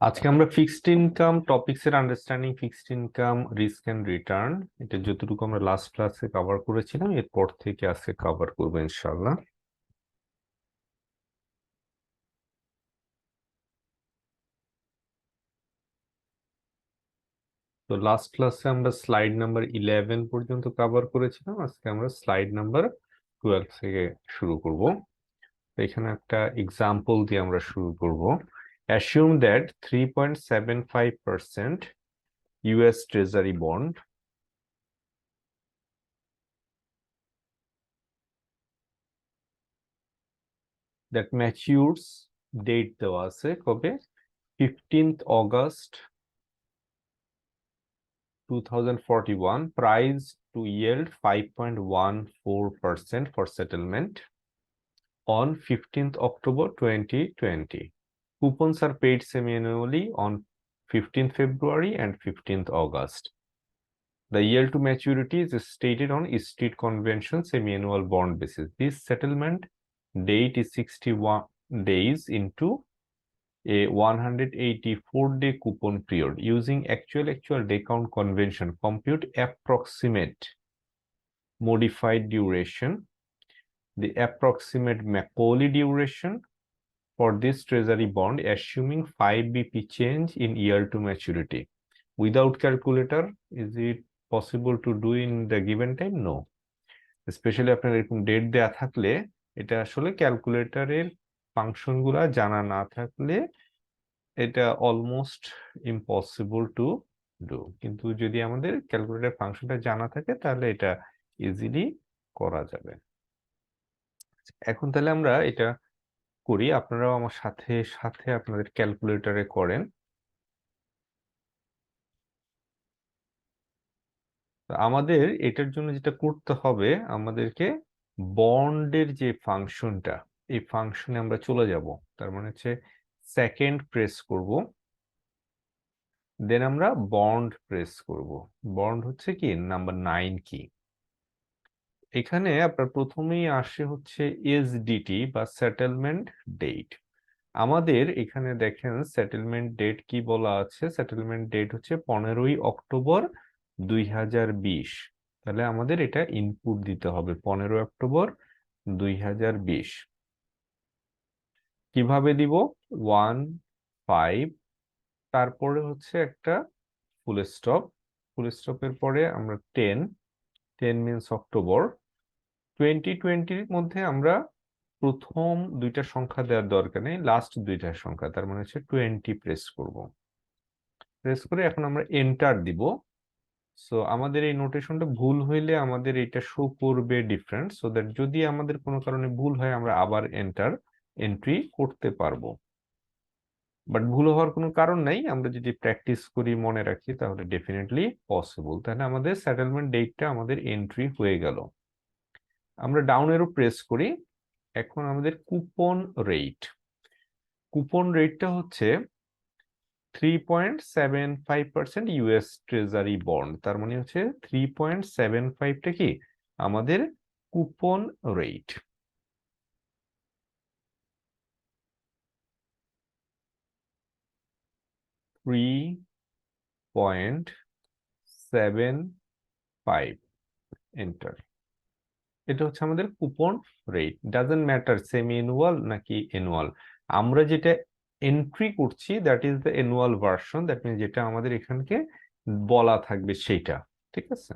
আজকে আমরা fixed income topics এর understanding fixed income risk and return এটা যতটুকু আমরা লাস্ট ক্লাসে কভার করেছিলাম এরপর থেকে আজকে কভার করবো ইনশাআল্লাহ। তো লাস্ট ক্লাসে আমরা স্লাইড নাম্বার 11 পর্যন্ত কভার করেছিলাম, আজকে আমরা স্লাইড নাম্বার 12 থেকে শুরু করব। তো এখানে একটা এক্সাম্পল দিয়ে আমরা শুরু করব। Assume that 3.75% US treasury bond that matures, date দেওয়া আছে কবে, 15th August 2041, price to yield 5.14% for settlement on 15th October 2020. Coupons are paid semi-annually on 15th February and 15th August. The yield to maturity is stated on Street Convention semi-annual bond basis. This settlement date is 61 days into a 184-day coupon period. Using actual day count convention, compute approximate modified duration, the approximate Macaulay duration for this treasury bond, assuming 5 BP change in year to maturity. Without calculator, is it possible to do in the given time? No. Specially আপনার এরকম date দেয়া থাকলে এটা আসলে ক্যালকুলেটরের function গুলা জানা না থাকলে এটা অলমোস্ট ইম্পসিবল টু ডু, কিন্তু যদি আমাদের ক্যালকুলেটর ফাংশনটা জানা থাকে তাহলে এটা ইজিলি করা যাবে। এখন তাহলে আমরা এটা করি, আপনারাও আমার সাথে সাথে আপনাদের ক্যালকুলেটরে করেন। আমাদের এটার জন্য যেটা করতে হবে, আমাদেরকে বন্ডের যে ফাংশনটা, এই ফাংশনে আমরা চলে যাব। তার মানে হচ্ছে সেকেন্ড প্রেস করব, দেন আমরা বন্ড প্রেস করব। বন্ড হচ্ছে কি নাম্বার 9 কি। এখানে আপনার প্রথমেই আসে হচ্ছে এসডিটি বা সেটেলমেন্ট ডেট। আমাদের এখানে দেখেন সেটেলমেন্ট ডেট কি বলা আছে, সেটেলমেন্ট ডেট হচ্ছে 15ই অক্টোবর 2020। তাহলে আমাদের এটা ইনপুট দিতে হবে 15 অক্টোবর 2020। কিভাবে দিব? 15, তারপরে হচ্ছে একটা ফুল স্টপ, ফুল স্টপের পরে আমরা 10 মিনস অক্টোবর 2020-র মধ্যে আমরা প্রথম দুইটা সংখ্যা দেওয়ার দরকার নেই, লাস্ট দুইটা সংখ্যা, তার মানে হচ্ছে 20 প্রেস করব। প্রেস করে এখন আমরা এন্টার দিব। সো আমাদের এই নোটেশনটা ভুল হইলে আমাদের এটা শো করবে ডিফারেন্ট, সো দ্যাট যদি আমাদের কোনো কারণে ভুল হয় আমরা আবার এন্ট্রি করতে পারবো। বাট ভুল হওয়ার কোনো কারণ নাই, আমরা যদি প্র্যাকটিস করি মনে রাখি তাহলে ডেফিনেটলি পসিবল। তাহলে আমাদের সেটেলমেন্ট ডেটটা আমাদের এন্ট্রি হয়ে গেল। আমরা ডাউন এরো প্রেস করি। এখন আমাদের কুপন রেটটা হচ্ছে 3.75% ইউএস ট্রেজারি বন্ড। তার মানে হচ্ছে 3.75টা কি আমাদের কুপন রেট। এন্টার। এটা হচ্ছে আমাদের coupon rate. Doesn't matter semi annual নাকি অ্যানুয়াল, আমরা যেটা এন্ট্রি করছি that is the annual version, that means যেটা আমাদের এখানকে বলা থাকবে সেইটা, ঠিক আছে।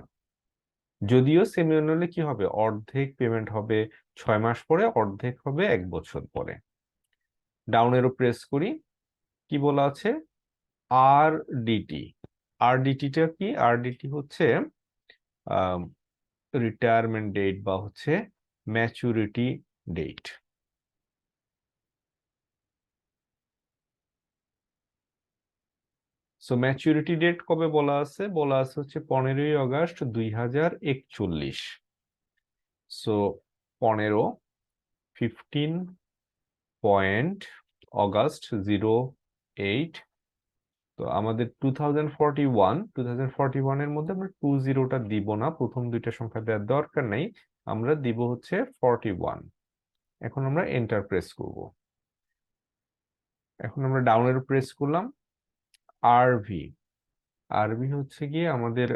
যদিও সেমি অ্যানুয়ালে কি হবে, অর্ধেক পেমেন্ট হবে 6 মাস পরে, অর্ধেক হবে 1 বছর পরে। ডাউন এরো প্রেস করি, কি বলা আছে আরডিটি। আরডিটিটা কি? আরডিটি হচ্ছে রিটায়ারমেন্ট ডেট বা হচ্ছে maturity date. So maturity date কবে বলা আছে? বলা আছে হচ্ছে 15ই অগস্ট 2041। সো 15, 15.08। তো আমাদের 2041 এর মধ্যে আমরা 20টা দিব না, প্রথম দুইটা সংখ্যা দেওয়ার দরকার নেই, আমরা দিব হচ্ছে 41। এখন আমরা এন্টার প্রেস করব। এখন আমরা ডাউনের প্রেস করলাম, আরভি আরভি হচ্ছে গিয়ে আমাদের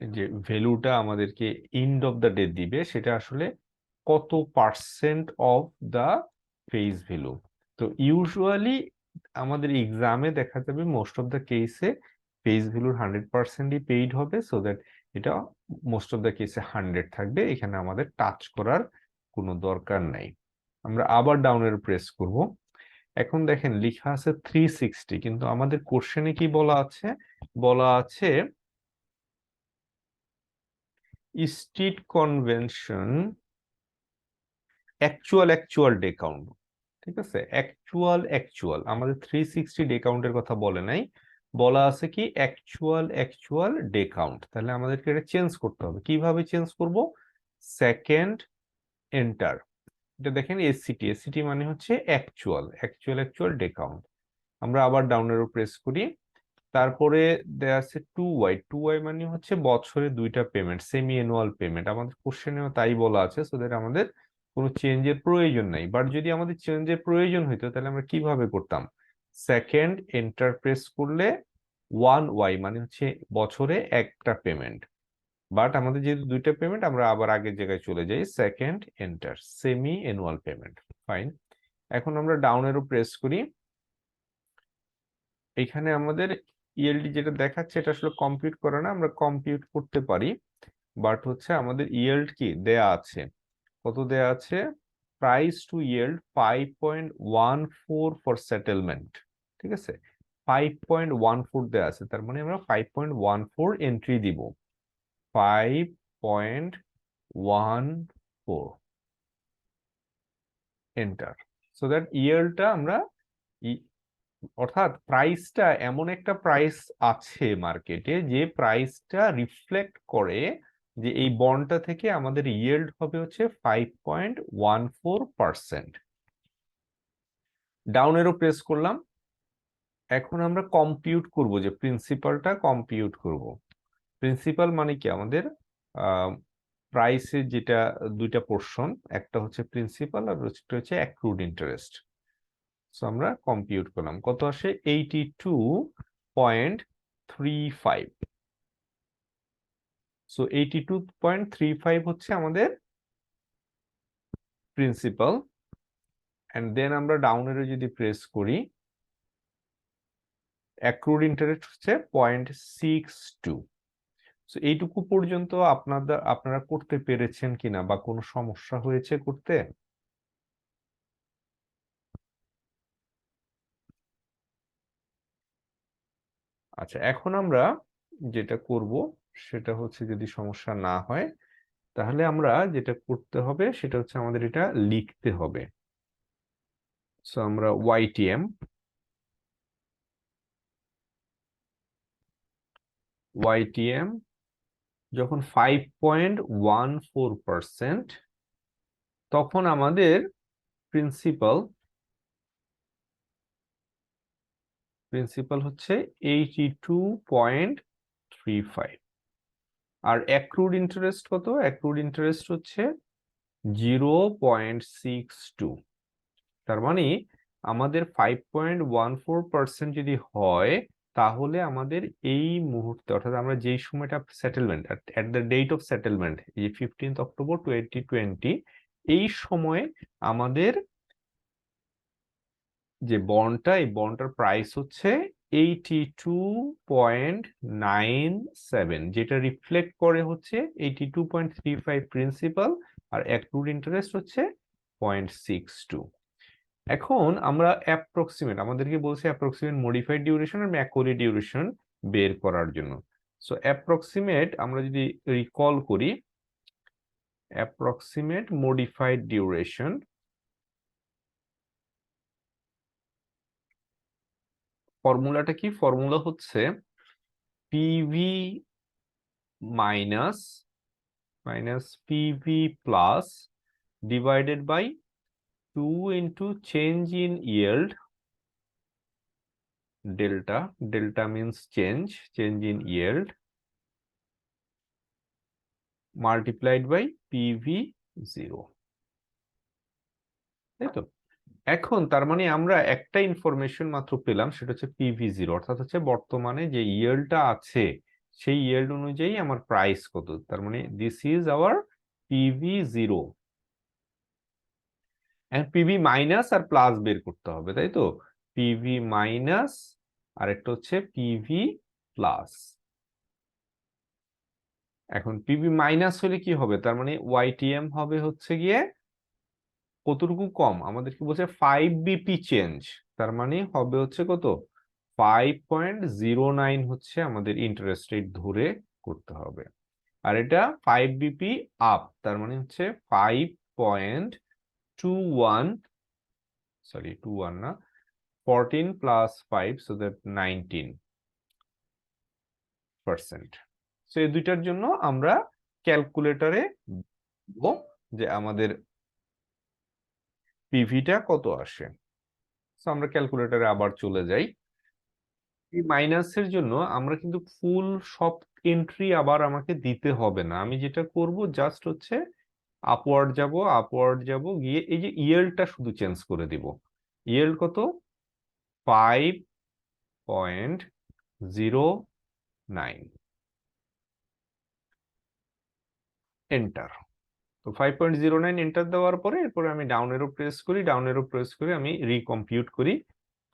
যে ভ্যালুটা আমাদেরকে এন্ড অফ দ্য ডে দিবে, সেটা আসলে কত percent of the face value. তো ইউজুয়ালি আমাদের এক্সামে দেখা যাবে মোস্ট অফ দ্য কেসে ফেস ভ্যালুর 100%ই পেইড হবে, সো দ্যাট এটা মোস্ট অফ দ্য কেসে 100 থাকবে, এখানে আমাদের টাচ করার কোনো দরকার নাই। আমরা আবার ডাউনের প্রেস করব। এখন দেখেন লেখা আছে 360, কিন্তু আমাদের কোশ্চেনে কি বলা আছে? বলা আছে street convention actual day count. ঠিক আছে, অ্যাকচুয়াল আমাদের 360 ডে কাউন্টের কথা বলে নাই, বলা আছে কি অ্যাকচুয়াল ডে কাউন্ট। তাহলে আমাদেরকে এটা চেঞ্জ করতে হবে। কিভাবে চেঞ্জ করব? সেকেন্ড এন্টার, এটা দেখেন এসসিটি মানে হচ্ছে অ্যাকচুয়াল ডে কাউন্ট। আমরা আবার ডাউনের প্রেস করি। তারপরে দেয়া আছে 2y মানে হচ্ছে বছরে 2টা পেমেন্ট, সেমি অ্যানুয়াল পেমেন্ট। আমাদের কোশ্চেনেও তাই বলা আছে, সো দ্যাট আমাদের কোনো চেঞ্জের প্রয়োজন নাই। বাট যদি আমাদের চেঞ্জের প্রয়োজন হইতো তাহলে আমরা কিভাবে করতাম? সেকেন্ড এন্টার প্রেস করলে 1y মানে হচ্ছে বছরে একটা পেমেন্ট। বাট আমাদের যেহেতু 2টা পেমেন্ট, আমরা আবার আগের জায়গায় চলে যাই, second enter semi annual payment. Fine. এখন আমরা ডাউনেরও প্রেস করি। এখানে আমাদের ইএলডি যেটা দেখাচ্ছে এটা আসলে কম্পিউট করে না, আমরা কম্পিউট করতে পারি। বাট হচ্ছে আমাদের ইয়েল্ড কি দেয়া আছে, কত দেয়া আছে? Price to yield 5.14 for settlement. ঠিক আছে, 5.14 দেয়া আছে, তার মানে আমরা 5.14 এন্ট্রি দিব। 5.14 এন্টার, সো দ্যাট ইয়েল্ডটা আমরা, অর্থাৎ প্রাইসটা এমন একটা প্রাইস আছে মার্কেটে যে প্রাইসটা রিফ্লেক্ট করে যে এই বন্ডটা থেকে আমাদের ইয়েল্ড হবে হচ্ছে 5.14%। ডাউনেরও প্রেস করলাম। এখন আমরা কম্পিউট করব, যে প্রিন্সিপালটা কম্পিউট করব। প্রিন্সিপাল মানে কি? আমাদের প্রাইসের যেটা 2টা পোর্শন, একটা হচ্ছে প্রিন্সিপাল আর একটা হচ্ছে অ্যাক্রুড ইন্টারেস্ট। সো আমরা কম্পিউট করলাম, কত আসে? 82.35। সো 82.35 হচ্ছে আমাদের প্রিন্সিপাল। এন্ড দেন আমরা ডাউনের যদি প্রেস করি, অ্যাক্রুড ইন্টারেস্ট হচ্ছে 0.62। সো এইটুকু পর্যন্ত আপনারা করতে পেরেছেন কিনা, বা কোনো সমস্যা হয়েছে করতে? আচ্ছা, এখন আমরা যেটা করব সেটা হচ্ছে, যদি সমস্যা না হয় তাহলে আমরা যেটা করতে হবে সেটা হচ্ছে আমাদের এটা লিখতে হবে। সো আমরা ওয়াইটিএম যখন 5.14%, তখন আমাদের প্রিন্সিপাল হচ্ছে 82.35। আর অ্যাক্রুড ইন্টারেস্ট কত? অ্যাক্রুড ইন্টারেস্ট হচ্ছে 0.62। তার মানে আমাদের 5.14% যদি হয়, তাহলে আমাদের এই মুহূর্তে, অর্থাৎ আমরা যেই সময়টা settlement, at the date of settlement, এই 15 অক্টোবর 2020, এই সময়ে আমাদের যে বন্ডটা, এই বন্ডটার প্রাইস হচ্ছে 82.97, যেটা রিফ্লেক্ট করে হচ্ছে 82.35 প্রিন্সিপাল, আর অ্যাক্রুড ইন্টারেস্ট হচ্ছে 0.62। এখন আমরা অ্যাপ্রক্সিমেট, আমাদেরকে বলছে অ্যাপ্রক্সিমেট মডিফাইড ডিউরেশন আর ম্যাকোলি ডিউরেশন বের করার জন্য। সো অ্যাপ্রক্সিমেট আমরা যদি রিকল করি, অ্যাপ্রক্সিমেট মডিফাইড ডিউরেশন ফর্মুলাটা কি? ফর্মুলা হচ্ছে PV minus PV plus divided by 2 into change in yield, delta means change in yield, multiplied by PV0। তাই তো? এখন তার মানে আমরা একটা ইনফরমেশন মাত্র পেলাম, সেটা হচ্ছে PV0, অর্থাৎ হচ্ছে বর্তমানে যে ইয়েল্ডটা আছে সেই ইয়েল্ড অনুযায়ী আমার প্রাইস কত। তার মানে this is our PV0, PV minus আর প্লাস বের করতে হবে, তাই তো। পিভি মাইনাস আর একটা হচ্ছে পিভি প্লাস। এখন পিভি মাইনাস হলে কি হবে, তার মানে ওয়াইটিএম হবে হচ্ছে গিয়ে কতটুকু কম, আমাদের কি বলছে 5 BP চেঞ্জ, তার মানে হবে হচ্ছে কত 5.09 হচ্ছে আমাদের ইন্টারেস্ট রেট ধরে করতে হবে। আর এটা 5 BP আপ, তার মানে হচ্ছে 5.21, সরি 21 না, 14 plus 5, so that 19%. সো এই দুইটার জন্য আমরা ক্যালকুলেটরে যে আমাদের পিভিটা কত আসে। সো আমরা ক্যালকুলেটরে আবার চলে যাই। এই মাইনাসের জন্য আমরা কিন্তু ফুল সব এন্ট্রি আবার আমাকে দিতে হবে না, আমি যেটা করব জাস্ট হচ্ছে আপওয়ার্ড যাব গিয়ে এই যে ইয়েল্ডটা শুধু চেঞ্জ করে দিব। ইয়েল্ড কত 5.09, এন্টার। তো 5.09 এন্টার দেওয়ার পরে এরপরে আমি ডাউন এরো প্রেস করি, ডাউন এরো প্রেস করে আমি রিকম্পিউট করি।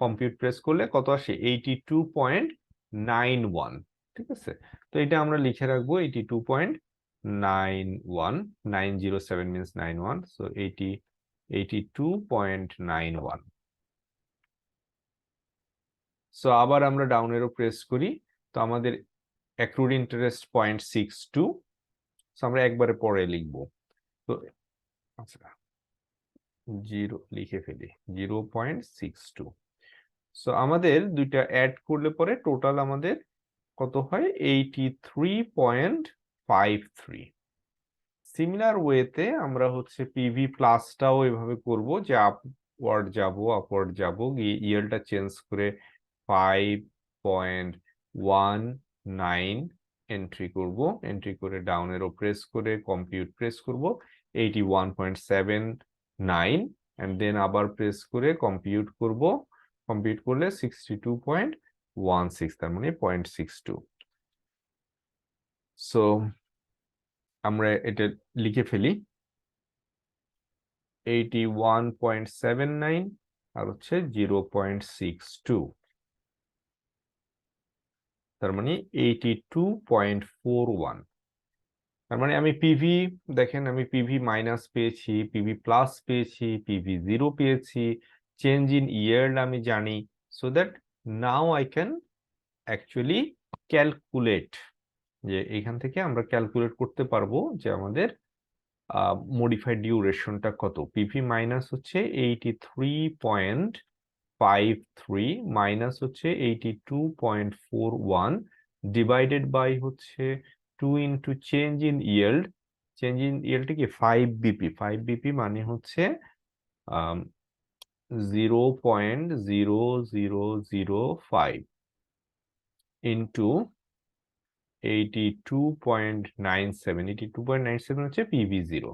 কম্পিউট প্রেস করলে কত আসে 82.91, ঠিক আছে। তো এটা আমরা লিখে রাখবো 82.91, 907 মিনস 91, সো 82.91। সো আবার আমরা ডাউন এরো প্রেস করি, তো আমাদের অ্যাক্রুড ইন্টারেস্ট 0.62, সো আমরা একবারে পরে লিখবো। তো আচ্ছা 0 লিখে ফেলি 0.62। সো আমাদের দুইটা অ্যাড করলে পরে টোটাল আমাদের কত হয় 83.53। সিমিলার ওয়েতে আমরা হচ্ছে পিভি প্লাসটাও এভাবে করব যে আপওয়ার্ড যাব গিয়ে ইয়েলটা চেঞ্জ করে 5.19 এন্ট্রি করে ডাউন এরো প্রেস করে কম্পিউট প্রেস করব 81.79, এন্ড দেন আবার প্রেস করে কম্পিউট করব, কম্পিউট করলে 62.16, তার মানে 0.62। সো আমরা এটা লিখে ফেলি 81.79 আর হচ্ছে 0.62, তার মানে 82.41। তার মানে আমি পিভি, দেখেন আমি পিভি মাইনাস পেয়েছি, পিভি প্লাস পেয়েছি, PV0 পেয়েছি, চেঞ্জ ইন ইয়ার্ড আমি জানি। So that now I can actually calculate, যে এখান থেকে আমরা ক্যালকুলেট করতে পারবো যে আমাদের মডিফাইড ডিউরেশনটা কত। পিভি মাইনাস হচ্ছে 83.53 মাইনাস হচ্ছে 82.41 ডিভাইডেড বাই হচ্ছে 2 into change in yield. Change in yield কি 5 BP, 5 BP মানে হচ্ছে 0.0005 ইন্টু 82.97 হচ্ছে PV0।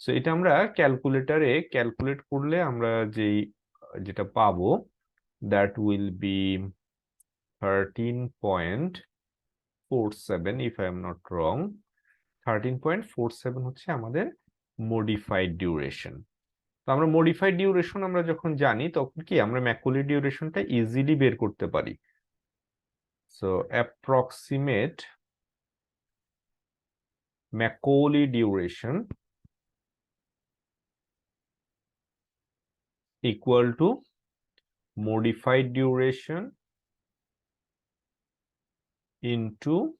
সো এটা আমরা ক্যালকুলেটরে ক্যালকুলেট করলে আমরা যেটা পাবো that will be 13.47, if I am not wrong. 13.47 হচ্ছে আমাদের মডিফাইড ডিউরেশন। তো আমরা মডিফাইড ডিউরেশন আমরা যখন জানি তখন কি আমরা ম্যাককুলি ডিউরেশনটা ইজিলি বের করতে পারি। So approximate Macaulay duration equal to modified duration into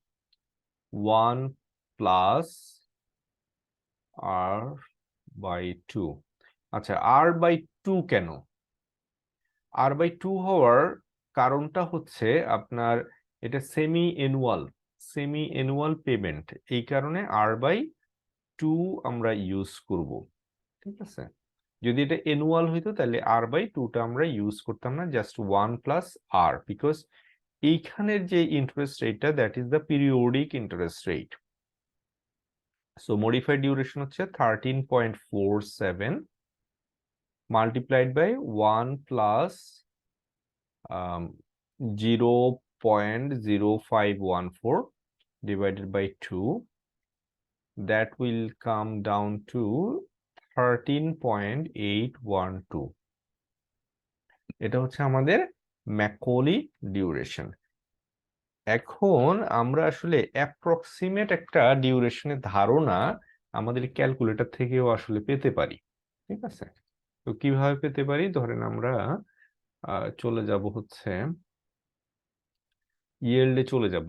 1 plus r by 2। আচ্ছা r by 2 কেন? r by 2 হওয়ার কারণটা হচ্ছে আপনার এটা সেমি অ্যানুয়াল পেমেন্ট, এই কারণে r by 2 আমরা ইউজ করব, ঠিক আছে। যদি এটা অ্যানুয়াল হইতো তাহলে r বাই 2টা আমরা ইউজ করতাম না, জাস্ট 1 প্লাস r, বিকজ এইখানের যে ইন্টারেস্ট রেটটা that is the periodic interest rate. So modified duration হচ্ছে 13.47 multiplied by 1 plus 0.0514 divided by 2, that will come down to 13.812. এটা হচ্ছে আমাদের ম্যাকলি ডিউরেশন। এখন আমরা আসলে অ্যাপ্রক্সিমেট একটা ডিউরেশনের ধারণা আমাদের ক্যালকুলেটর থেকেও আসলে পেতে পারি, ঠিক আছে? তো কিভাবে পেতে পারি, ধরেন আমরা চলে যাব হচ্ছে ইয়েল্ডে,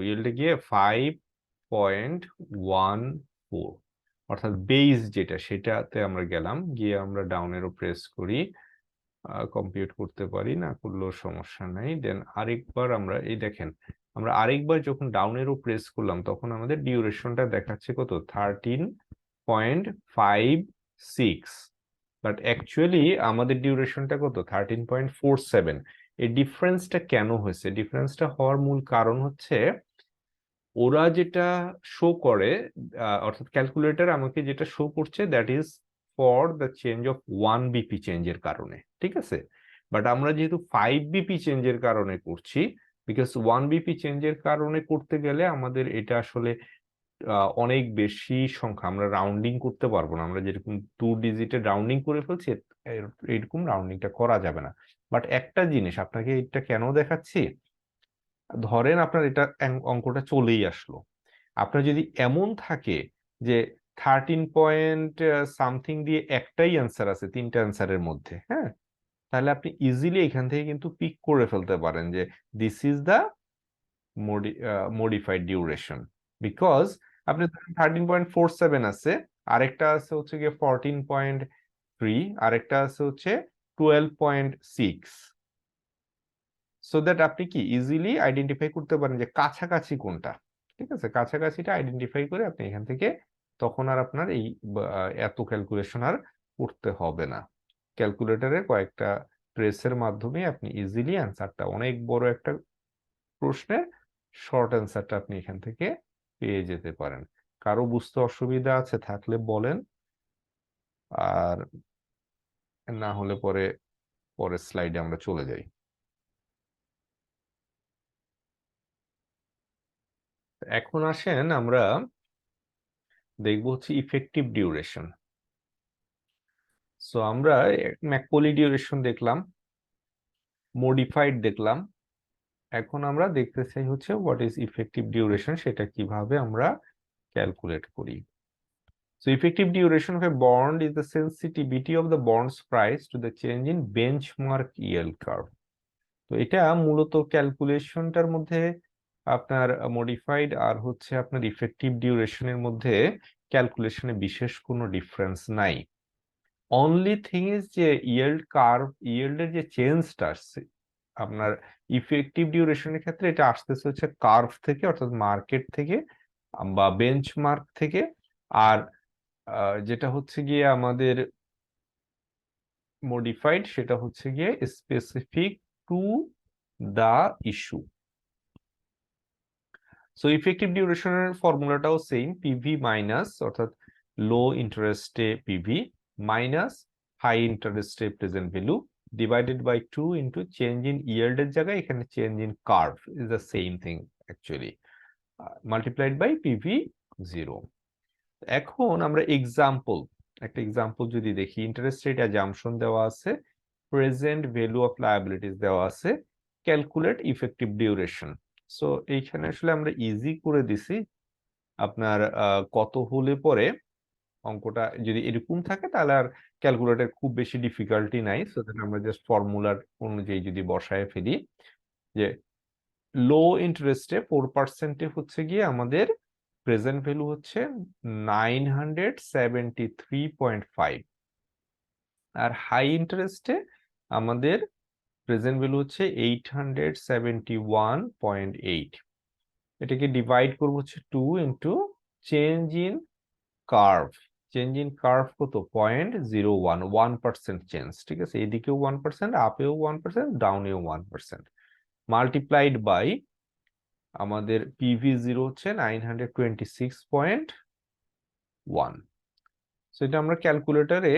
ইয়েল্ডে গিয়ে 5.14, অর্থাৎ বেস যেটা সেটাতে আমরা গেলাম, গিয়ে আমরা ডাউন এরো প্রেস করি, কম্পিউট করতে পারি, না করলেও সমস্যা নাই। দেন আরেকবার আমরা এই দেখেন, আমরা আরেকবার যখন ডাউন এরো প্রেস করলাম তখন আমাদের ডিউরেশনটা দেখাচ্ছে কত, 13.56, বাট অ্যাকচুয়ালি আমাদের ডিউরেশনটা কত, 13.47। এই ডিফারেন্সটা কেন হয়েছে? ডিফারেন্সটা হওয়ার মূল কারণ হচ্ছে ওরা যেটা শো করে, অর্থাৎ ক্যালকুলেটর আমাকে যেটা শো করছে, that is for the change of 1 BP চেঞ্জের কারণে, ঠিক আছে? বাট আমরা যেহেতু 5 বিপি চেঞ্জের কারণে করছি, বিকজ 1 বিপি চেঞ্জের কারণে করতে গেলে আমাদের এটা আসলে অনেক বেশি সংখ্যা, আমরা রাউন্ডিং করতে পারবো না। আমরা যেরকম 2 ডিজিটের রাউন্ডিং করে ফেলছি, এরকম রাউন্ডিংটা করা যাবে না। বাট একটা জিনিস আপনাকে এটা কেন দেখাচ্ছি, ধরেন আপনার এটা অঙ্কটা চলেই আসলো, আপনার যদি এমন থাকে যে 13 পয়েন্ট সামথিং দিয়ে একটাই অ্যান্সার আছে 3টা অ্যান্সারের মধ্যে, হ্যাঁ, তাহলে আপনি ইজিলি এখান থেকে কিন্তু পিক করে ফেলতে পারেন যে this is the modified duration, because আপনি 13.47 আছে, আরেকটা আছে হচ্ছে গিয়ে 14.3, আরেকটা আছে হচ্ছে 12.6, সো দ্যাট আপনি কি ইজিলি আইডেন্টিফাই করতে পারেন যে কাছাকাছি কোনটা, ঠিক আছে? কাছাকাছিটা আইডেন্টিফাই করে আপনি এখান থেকে তখন আর আপনার এই এত ক্যালকুলেশন আর করতে হবে না। ক্যালকুলেটরে কয়েকটা প্রেসের মাধ্যমে আপনি ইজিলি অ্যান্সারটা, অনেক বড় একটা প্রশ্নের শর্ট অ্যান্সারটা আপনি এখান থেকে পেয়ে যেতে পারেন। কারো বুঝতে অসুবিধা আছে থাকলে বলেন, আর না হলে পরের স্লাইডে আমরা চলে যাই। এখন আসেন আমরা দেখবো হচ্ছে ইফেক্টিভ ডিউরেশন। সো আমরা ম্যাকলি ডিউরেশন দেখলাম, মডিফাইড দেখলাম, এখন আমরা দেখতে চাই হচ্ছে হোয়াট ইজ ইফেক্টিভ ডিউরেশন, সেটা কিভাবে আমরা ক্যালকুলেট করি। So effective duration of a bond is the sensitivity of the bond's price to the change in benchmark yield curve. তো এটা মূলত ক্যালকুলেশনটার মধ্যে আপনার মডিফাইড আর হচ্ছে আপনার ইফেক্টিভ ডিউরেশনের মধ্যে ক্যালকুলেশনে বিশেষ কোনো ডিফারেন্স নাই। অনলি থিং ইজ যে ইয়েল্ড কার্ভ, ইয়েল্ডের যে চেঞ্জটা আসছে আপনার ইফেক্টিভ ডিউরেশনের ক্ষেত্রে, এটা আসতেছে হচ্ছে কার্ভ থেকে, অর্থাৎ মার্কেট থেকে বা বেঞ্চমার্ক থেকে। আর যেটা হচ্ছে গিয়ে আমাদের মডিফাইড, সেটা হচ্ছে গিয়ে specific to the issue. So effective ডিউরেশনের ফর্মুলাটাও সেম, পিভি মাইনাস, অর্থাৎ লো ইন্টারেস্টে পিভি মাইনাস হাই ইন্টারেস্টে present value divided by 2 into change in ইয়েল্ডের জায়গায় এখানে change in curve is the same thing actually, multiplied by PV 0। এখন আমরা একটা এক্সাম্পল যদি দেখি, ইন্টারেস্ট রেট অ্যাজাম্পশন দেওয়া আছে, প্রেজেন্ট ভ্যালু অফ লায়াবিলিটিস দেওয়া আছে, ক্যালকুলেট ইফেক্টিভ ডিউরেশন। সো এইখানে আসলে আমরা ইজি করে দিছি, আপনার কত হলে পরে অঙ্কটা যদি এরকম থাকে তাহলে আর ক্যালকুলেটর খুব বেশি ডিফিকাল্টি নাই। সো দ্যাট আমরা জাস্ট ফর্মুলার অনুযায়ী যদি বসায় ফেলি, যে লো ইন্টারেস্টে 4% হচ্ছে গিয়ে আমাদের প্রেজেন্ট ভ্যালু হচ্ছে 973.5, আর হাই ইন্টারেস্টে আমাদের প্রেজেন্ট ভ্যালু হচ্ছে 871.8। এটাকে ডিভাইড করবো হচ্ছে 2 into change in curve. Change in curve কত, 0.01, 1% চেঞ্জ, ঠিক আছে? এদিকেও 1%, আপেও 1%, ডাউনেও 1%, মাল্টিপ্লাইড বাই আমাদের পিভি 0 হচ্ছে 926.1। সো এটা আমরা ক্যালকুলেটরে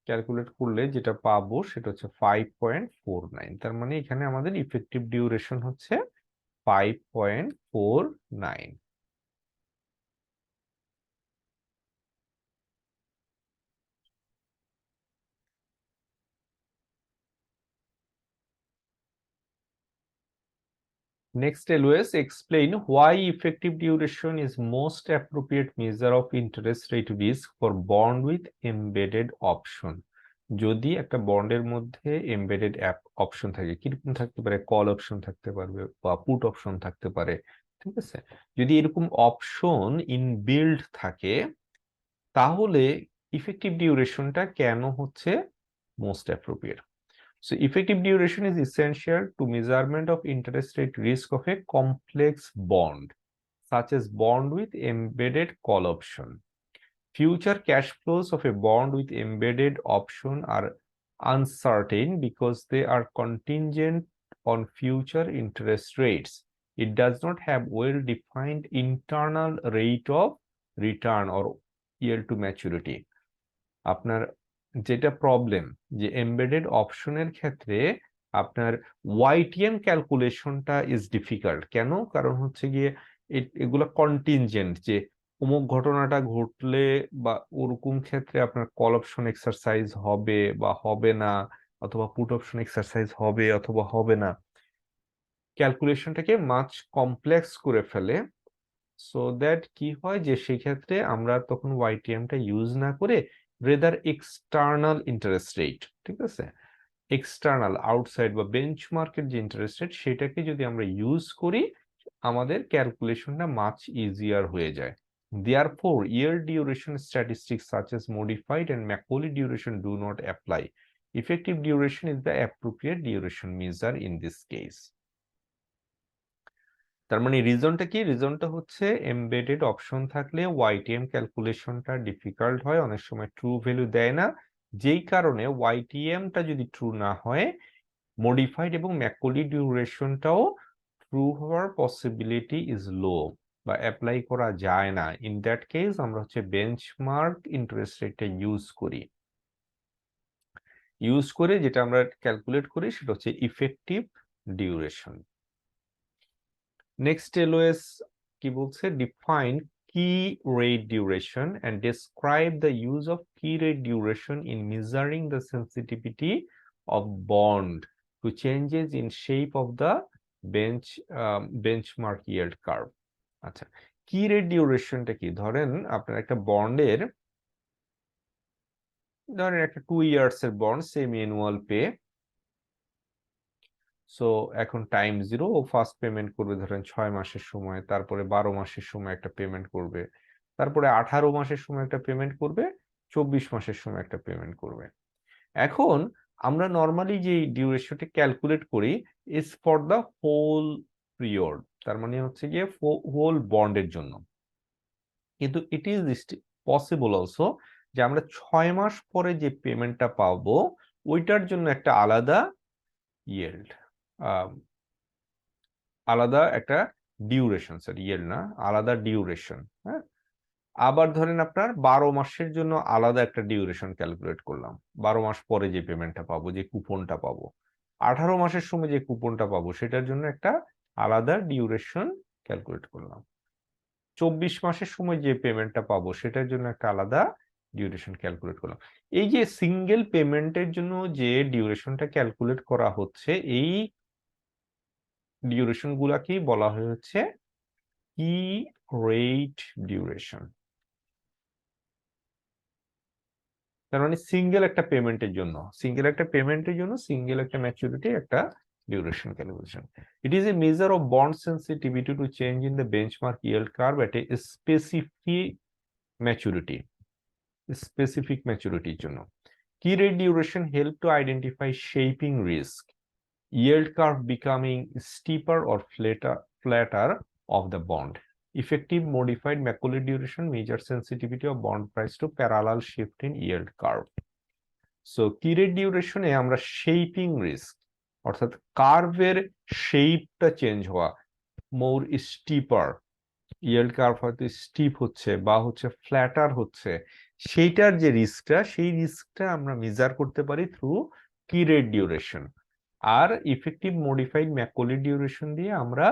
ক্যালকুলেট করলে যেটা পাবো সেটা হচ্ছে 5.49। তার মানে এখানে আমাদের ইফেক্টিভ ডিউরেশন হচ্ছে 5.49। Next, LOS explain why effective duration is most appropriate measure of interest rate risk for bond with embedded option. যদি একটা বন্ডের মধ্যে এমবেডেড অপশন থাকে, কিরকম থাকতে পারে, কল অপশন থাকতে পারবে বা পুট অপশন থাকতে পারে, ঠিক আছে? যদি এরকম অপশন ইনবিল্ড থাকে তাহলে ইফেক্টিভ ডিউরেশনটা কেন হচ্ছে most appropriate? So effective duration is essential to measurement of interest rate risk of a complex bond, such as bond with embedded call option. Future cash flows of a bond with embedded option are uncertain because they are contingent on future interest rates. It does not have well-defined internal rate of return or yield to maturity. আপনার যেটা problem যে embedded অপশনের ক্ষেত্রে আপনার YTM ক্যালকুলেশনটা is difficult. কেন? কারণ হচ্ছে গিয়ে এগুলো কন্টিনজেন্ট, যে অমুক ঘটনাটা ঘটলে বা ওরকম ক্ষেত্রে আপনার কল অপশন এক্সারসাইজ হবে বা হবে না, অথবা পুট অপশন এক্সারসাইজ হবে অথবা হবে না, ক্যালকুলেশনটাকে মাচ কমপ্লেক্স করে ফেলে। সো দ্যাট কি হয় যে সেক্ষেত্রে আমরা তখন ওয়াইটিএমটা ইউজ না করে রেদার এক্সটার্নাল ইন্টারেস্ট রেট, ঠিক আছে, এক্সটার্নাল আউটসাইড বা বেঞ্চমার্কের যে ইন্টারেস্ট রেট সেটাকে যদি আমরা ইউজ করি আমাদের ক্যালকুলেশনটা মাচ ইজিয়ার হয়ে যায়। Therefore, year duration statistics such as modified and Macaulay duration do not apply. Effective duration is the appropriate duration measure in this case. তার মানে রিজনটা কি? রিজনটা হচ্ছে এমবেডেড অপশন থাকলে ওয়াইটিএম ক্যালকুলেশনটা ডিফিকাল্ট হয়, অনেক সময় ট্রু ভ্যালু দেয় না, যেই কারণে ওয়াইটিএমটা যদি ট্রু না হয় মডিফাইড এবং ম্যাকোলি ডিউরেশনটাও ট্রু হওয়ার পসিবিলিটি ইজ লো বা অ্যাপ্লাই করা যায় না। ইন দ্যাট কেস আমরা হচ্ছে বেঞ্চমার্ক ইন্টারেস্ট রেটটা ইউজ করে যেটা আমরা ক্যালকুলেট করি সেটা হচ্ছে ইফেক্টিভ ডিউরেশন। নেক্সট এলওএস কি বলছে? ডিফাইন কি rate duration and describe the use of key rate duration in measuring the sensitivity of bond to changes in shape of the benchmark yield curve. আচ্ছা, কি রেট ডিউরেশনটা কি? ধরেন আপনার একটা বন্ডের, ধরেন একটা 2 ইয়ার্স এর bond, semi annual pay. So এখন টাইম জিরো, ও ফার্স্ট পেমেন্ট করবে ধরেন 6 মাসের সময়, তারপরে 12 মাসের সময় একটা পেমেন্ট করবে, তারপরে 18 মাসের সময় একটা পেমেন্ট করবে, 24 মাসের সময় একটা পেমেন্ট করবে। এখন আমরা নর্মালি যে ডিউরেশনটা ক্যালকুলেট করি is for the whole period, তার মানে হচ্ছে গিয়ে হোল বন্ডের জন্য। কিন্তু ইট ইজ পসিবল অলসো যে আমরা 6 মাস পরে যে পেমেন্টটা পাবো ওইটার জন্য একটা আলাদা ইয়েল্ড, আলাদা একটা ডিউরেশন, স্যার ইয়েল্ড না, আলাদা ডিউরেশন। হ্যাঁ, আবার ধরেন আপনার 12 মাসের জন্য আলাদা একটা ডিউরেশন ক্যালকুলেট করলাম, 12 মাস পরে যে পেমেন্টটা পাবো, যে কুপনটা পাবো, 18 মাসের সময় যে কুপনটা পাবো সেটার জন্য একটা আলাদা ডিউরেশন ক্যালকুলেট করলাম, 24 মাসের সময় যে পেমেন্টটা পাবো সেটার জন্য একটা আলাদা ডিউরেশন ক্যালকুলেট করলাম। এই যে সিঙ্গেল পেমেন্টের জন্য যে ডিউরেশনটা ক্যালকুলেট করা হচ্ছে, এই ডিউরেশন গুলাকেই বলা হচ্ছে কি রেট ডিউরেশন। তার মানে সিঙ্গেল একটা পেমেন্টের জন্য, সিঙ্গেল একটা ম্যাচুরিটি, একটা duration calculation. It is a measure of bond sensitivity two change in the benchmark yield curve at a specific ম্যাচুরিটির জন্য। কি rate duration help to identify shaping risk, yield curve becoming steeper or flatter of the bond. Effective modified Macaulay duration measures sensitivity of bond price to parallel shift in yield curve. So কি rate ডিউরেশনে আমরা shaping risk, অর্থাৎ কার্ভের শেপটা change হওয়া, মোর stripper yield curve হয়তো steep হচ্ছে বা হচ্ছে ফ্ল্যাটার হচ্ছে, সেইটার যে রিস্কটা, সেই রিস্কটা আমরা মেজার করতে পারি থ্রু কি রেট ডিউরেশন। আর ইফেক্টিভ মডিফাইড ম্যাকোলি ডিউরেশন দিয়ে আমরা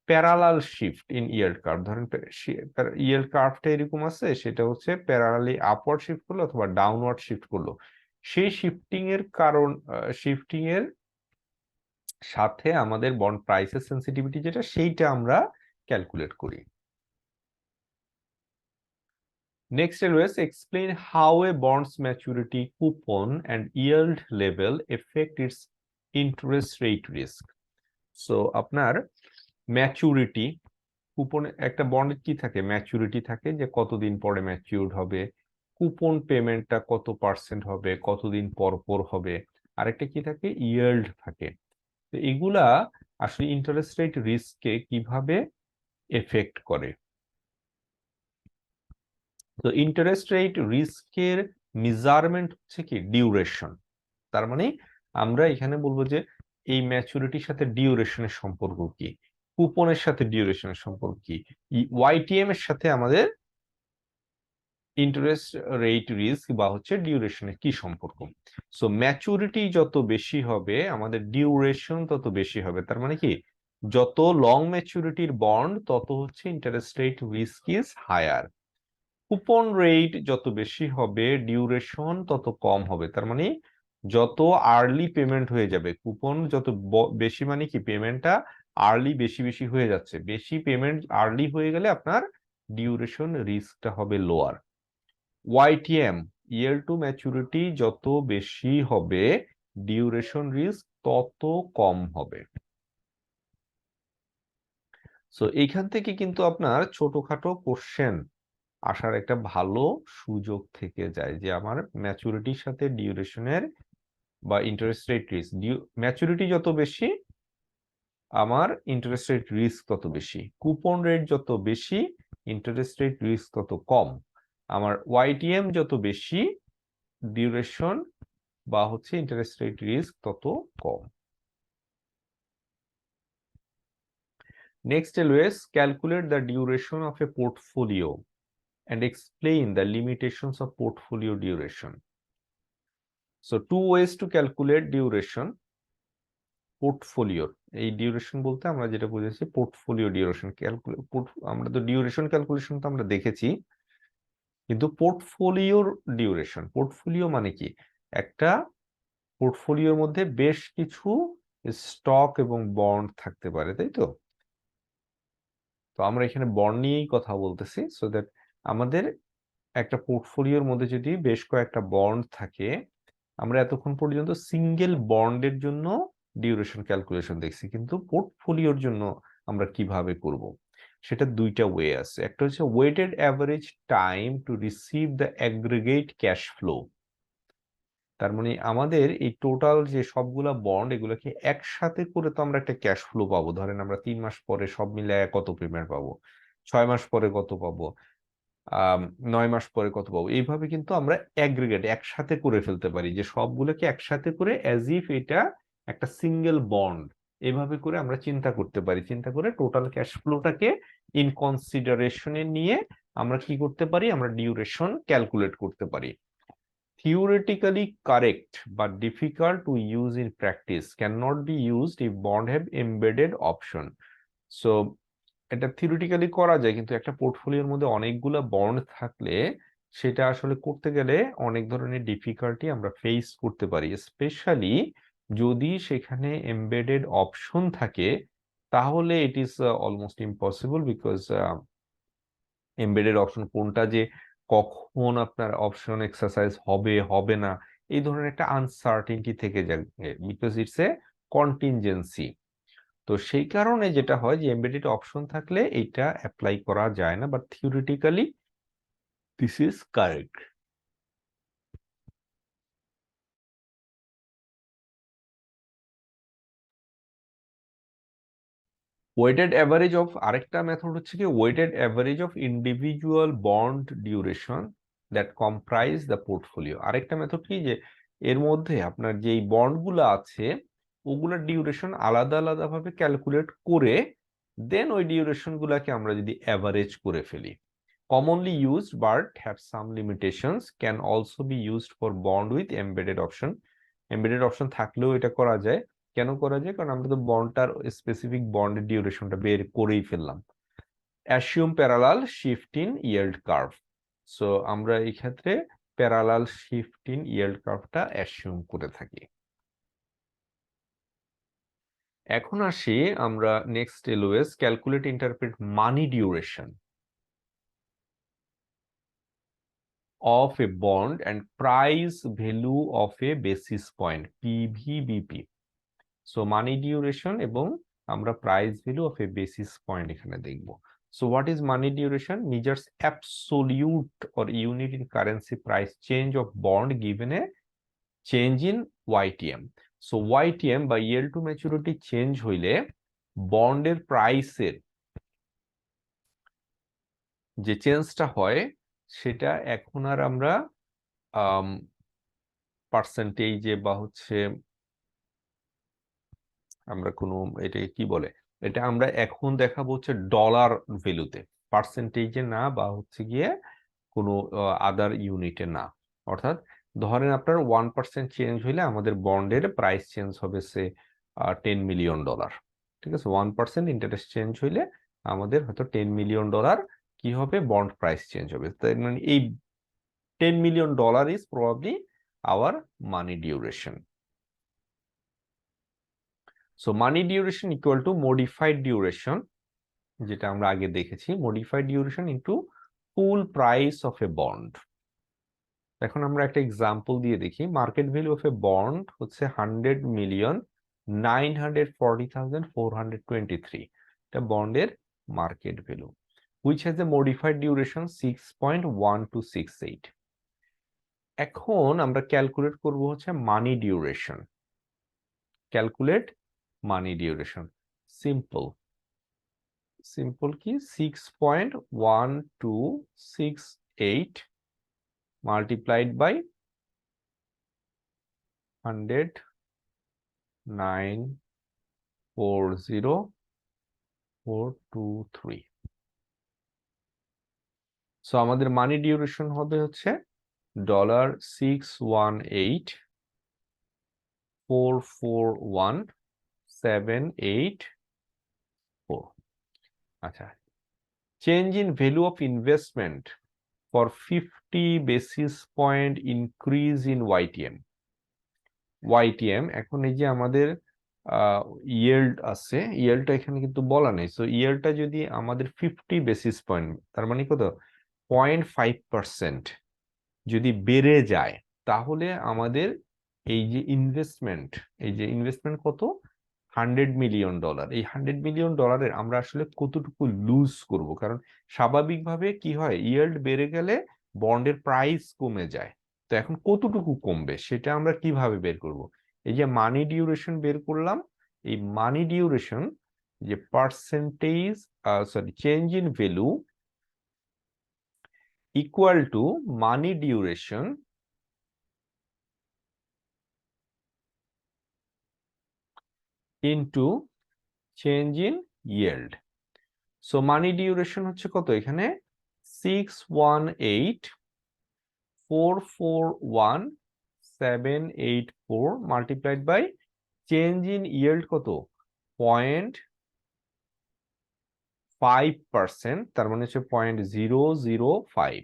parallel shift in yield curve, ধরেন ইয়েল্ড কার্ভটা এরকম আছে, সেটা হচ্ছে প্যারালালি আপওয়ার্ড শিফট করলো অথবা ডাউনওয়ার্ড শিফট করলো, সেই শিফটিং এর কারণ, শিফটিং এর সাথে আমাদের বন্ড প্রাইসের সেন্সিটিভিটি যেটা, সেইটা আমরা ক্যালকুলেট করি। Next always explain how a bond's maturity, coupon and yield level affect its interest rate risk. So আপনার ম্যাচুরিটি, কুপন, একটা বন্ডে কি থাকে, ম্যাচুরিটি থাকে যে কতদিন পরে ম্যাচিউরড হবে, কুপন পেমেন্টটা কত পার্সেন্ট হবে, কতদিন পর পর হবে, আরেকটা কি থাকে, ইয়েল্ড থাকে। তো এগুলা আসলে ইন্টারেস্ট রেট রিস্ককে কিভাবে এফেক্ট করে। তো ইন্টারেস্ট রেট রিস্কের মেজারমেন্ট হচ্ছে কি ডিউরেশন। তার মানে আমরা এখানে বলবো যে এই ম্যাচুরিটির সাথে ডিউরেশনের সম্পর্ক কি, কুপনের সাথে ডিউরেশনের সম্পর্ক কি, ওয়াইটিএম এর সাথে আমাদের ইন্টারেস্ট রেট রিস্ক বা হচ্ছে ডিউরেশনের কি সম্পর্ক। সো ম্যাচুরিটি যত বেশি হবে আমাদের ডিউরেশন তত বেশি হবে। তার মানে কি, যত লং ম্যাচুরিটির বন্ড তত হচ্ছে interest rate risk is higher. Coupon rate যত বেশি হবে ডিউরেশন তত কম হবে। তার মানে যত আর্লি পেমেন্ট হয়ে যাবে, কুপন যত বেশি, মানে কি পেমেন্টটা আর্লি বেশি বেশি হয়ে যাচ্ছে, বেশি পেমেন্ট আর্লি হয়ে গেলে আপনার ডিউরেশন রিস্কটা হবে lower. YTM, year to maturity যত বেশি হবে ডিউরেশন রিস্ক তত কম হবে। সো এইখান থেকে কিন্তু আপনার ছোটখাটো কোশ্চেন আসার একটা ভালো সুযোগ থেকে যায়, যে আমার ম্যাচুরিটির সাথে ডিউরেশনের বা ইন্টারেস্ট রেট রিস্ক, ম্যাচুরিটি যত বেশি আমার ইন্টারেস্ট রেট রিস্ক তত বেশি, কুপন রেট যত বেশি ইন্টারেস্ট রেট রিস্ক তত কম, আমার ওয়াইটিএম যত বেশি ডিউরেশন বা হচ্ছে ইন্টারেস্ট রেট রিস্ক তত কম। Next always calculate the duration of a portfolio and explain the limitations of portfolio duration. So two ways to calculate duration. পোর্টফোলিওর, এই ডিউরেশন বলতে আমরা যেটা বুঝেছি পোর্টফোলিও ডিউরেশন আমরা তো ডিউরেশন ক্যালকুলেশন তো আমরা দেখেছি, কিন্তু পোর্টফোলিওর ডিউরেশন, পোর্টফোলিও মানে কি, একটা পোর্টফোলিওর মধ্যে বেশ কিছু স্টক এবং বন্ড থাকতে পারে, তাই তো। তো আমরা এখানে বন্ড নিয়েই কথা বলতেছি, সো দ্যাট আমাদের একটা পোর্টফোলিওর মধ্যে যদি বেশ কয়েকটা বন্ড থাকে, আমরা এতক্ষণ পর্যন্ত সিঙ্গেল বন্ডের জন্য ডিউরেশন ক্যালকুলেশন দেখছি, কিন্তু পোর্টফোলিওর জন্য আমরা কিভাবে করব, সেটা দুইটা ওয়ে আছে। একটা হচ্ছে weighted average time to receive the aggregate cash flow. তার মানে আমাদের এই টোটাল যে সবগুলা বন্ড, এগুলোকে একসাথে করে তো আমরা একটা ক্যাশ ফ্লো পাবো। ধরেন আমরা 3 মাস পরে সব মিলে কত পেমেন্ট পাবো, 6 মাস পরে কত পাবো, 9 মাস পরে কত পাবো, এইভাবে কিন্তু আমরা অ্যাগ্রিগেট একসাথে করে ফেলতে পারি, যে সবগুলোকে একসাথে করে অ্যাজ ইফ এটা একটা সিঙ্গেল বন্ড, এভাবে করে আমরা চিন্তা করতে পারি। চিন্তা করে টোটাল ক্যাশ ফ্লোটাকে ইন কনসিডারেশনে নিয়ে আমরা কি করতে পারি, আমরা ডিউরেশন ক্যালকুলেট করতে পারি। Theoretically correct but difficult to use in practice, cannot be used if bond have embedded option. So এটা থিওরিটিক্যালি করা যায়, কিন্তু একটা পোর্টফোলিওর মধ্যে অনেকগুলো বন্ড থাকলে সেটা আসলে করতে গেলে অনেক ধরনের ডিফিকাল্টি আমরা ফেস করতে পারি, স্পেশালি যদি সেখানে এমবেডেড অপশন থাকে, তাহলে it is almost impossible, because embedded option কোনটা যে কখন আপনার অপশন এক্সারসাইজ হবে হবে না, এই ধরনের একটা আনসার্টিনটি থেকে যায়, বিকজ ইটস এ কন্টিনজেন্সি। তো সেই কারণে যেটা হয় যে এমবেডেড অপশন থাকলে এটা অ্যাপ্লাই করা যায় না, but theoretically this is correct. Weighted average of, আরেকটা মেথড হচ্ছে কি weighted average of individual bond duration that comprise the portfolio. আরেকটা মেথড কি, যে এর মধ্যে আপনার যেই বন্ডগুলো আছে ওগুলোর ডিউরেশন আলাদা আলাদা ভাবে ক্যালকুলেট করে দেন ওই ডিউরেশন গুলাকে আমরা যদি অ্যাভারেজ করে ফেলি, commonly used but have some limitations, can also be used for bond with embedded option. Embedded option থাকলেও এটা করা যায়। কেন করা যায়? কারণ আমরা তো বন্ডটার স্পেসিফিক বন্ডের ডিউরেশনটা বের করেই ফেললাম। assume parallel shift in yield curve, so আমরা এই ক্ষেত্রে প্যারালাল শিফট ইন yield কার্ভটা অ্যাসিউম করে থাকি। এখন আসি আমরা next LOS, calculate interpret money duration of a bond and price value of a basis point PVBP. So money duration এবং আমরা price value of a basis point এখানে দেখব। So what is money duration? Measures absolute or unit in currency price change of bond given a change in YTM. So YTM বা yield to maturity change হইলে বন্ডের প্রাইসের যে চেঞ্জটা হয় সেটা এখন আর আমরা পার্সেন্টেজে বা হচ্ছে আমরা কোনো এটাকে কি বলে, এটা আমরা এখন দেখাবো হচ্ছে ডলার ভ্যালুতে, পার্সেন্টেজে না বা হচ্ছে গিয়ে কোনো আদার ইউনিটে না। অর্থাৎ ধরেন আপনার 1% চেঞ্জ হইলে আমাদের বন্ডের প্রাইস চেঞ্জ হবে সে $10 মিলিয়ন। ঠিক আছে, 1% ইন্টারেস্ট চেঞ্জ হইলে আমাদের হয়তো $10 মিলিয়ন কি হবে, বন্ড প্রাইস চেঞ্জ হবে। তাই মানে এই $10 million is probably hour money duration. So money duration equal to modified duration, যেটা আমরা আগে দেখেছি, modified duration into full price of a bond. এখন আমরা একটা এক্সাম্পল দিয়ে দেখি। Market value of a bond হচ্ছে 100,940,423, এটা বন্ডের market value, which has a modified duration 6.1268। এখন আমরা ক্যালকুলেট করব হচ্ছে মানি ডিউরেশন। ক্যালকুলেট মানি ডিউরেশন সিম্পল কি 6.1268 multiplied by 100,940,423। সো আমাদের মানি ডিউরেশন হবে হচ্ছে $618,441,784। আচ্ছা, change in value of investment for 50 basis point increase in YTM। এখন এই যে আমাদের ইয়েল্ড আছে, ইয়েল্ডটা এখানে কিন্তু বলা নেই। সো ইয়েল্ডটা যদি আমাদের 50 বেসিস পয়েন্ট, তার মানে কত, 0.5% যদি বেড়ে যায়, তাহলে আমাদের এই যে ইনভেস্টমেন্ট কত, $100 মিলিয়ন। এই $100 মিলিয়ন আমরা আসলে কতটুকু লুজ করব? কারণ স্বাভাবিকভাবে কি হয়, ইয়েল্ড বেড়ে গেলে বন্ডের প্রাইস কমে যায়। তো এখন কতটুকু কমবে সেটা আমরা কিভাবে বের করব? এই যে মানি ডিউরেশন বের করলাম, এই মানি ডিউরেশন যে percentage change in value equal to money duration into change in yield। So money duration হচ্ছে কত এখানে, 618,441,784 multiplied by change in yield কত, 0.5%, তার মানে হচ্ছে 0.005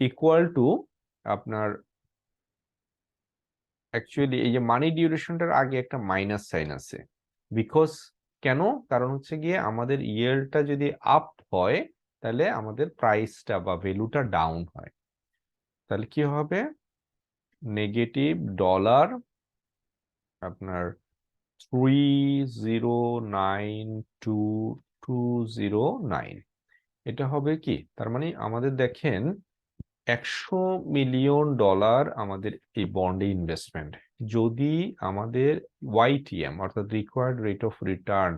ইকুয়াল টু আপনার, অ্যাকচুয়ালি এই যে মানি ডিউরেশনটার আগে একটা মাইনাস সাইন আছে, বিকজ কেন, কারণ হচ্ছে গিয়ে আমাদের ইয়েরটা যদি আপ হয় তাহলে আমাদের প্রাইসটা বা ভ্যালুটা ডাউন হয়। তাহলে কি হবে, নেগেটিভ আপনার 3092209, এটা হবে কি, তার মানে আমাদের দেখেন $100 মিলিয়ন আমাদের এই বন্ডে ইনভেস্টমেন্ট, যদি আমাদের YTM অর্থাৎ রিকোয়ার্ড রেট অফ রিটার্ন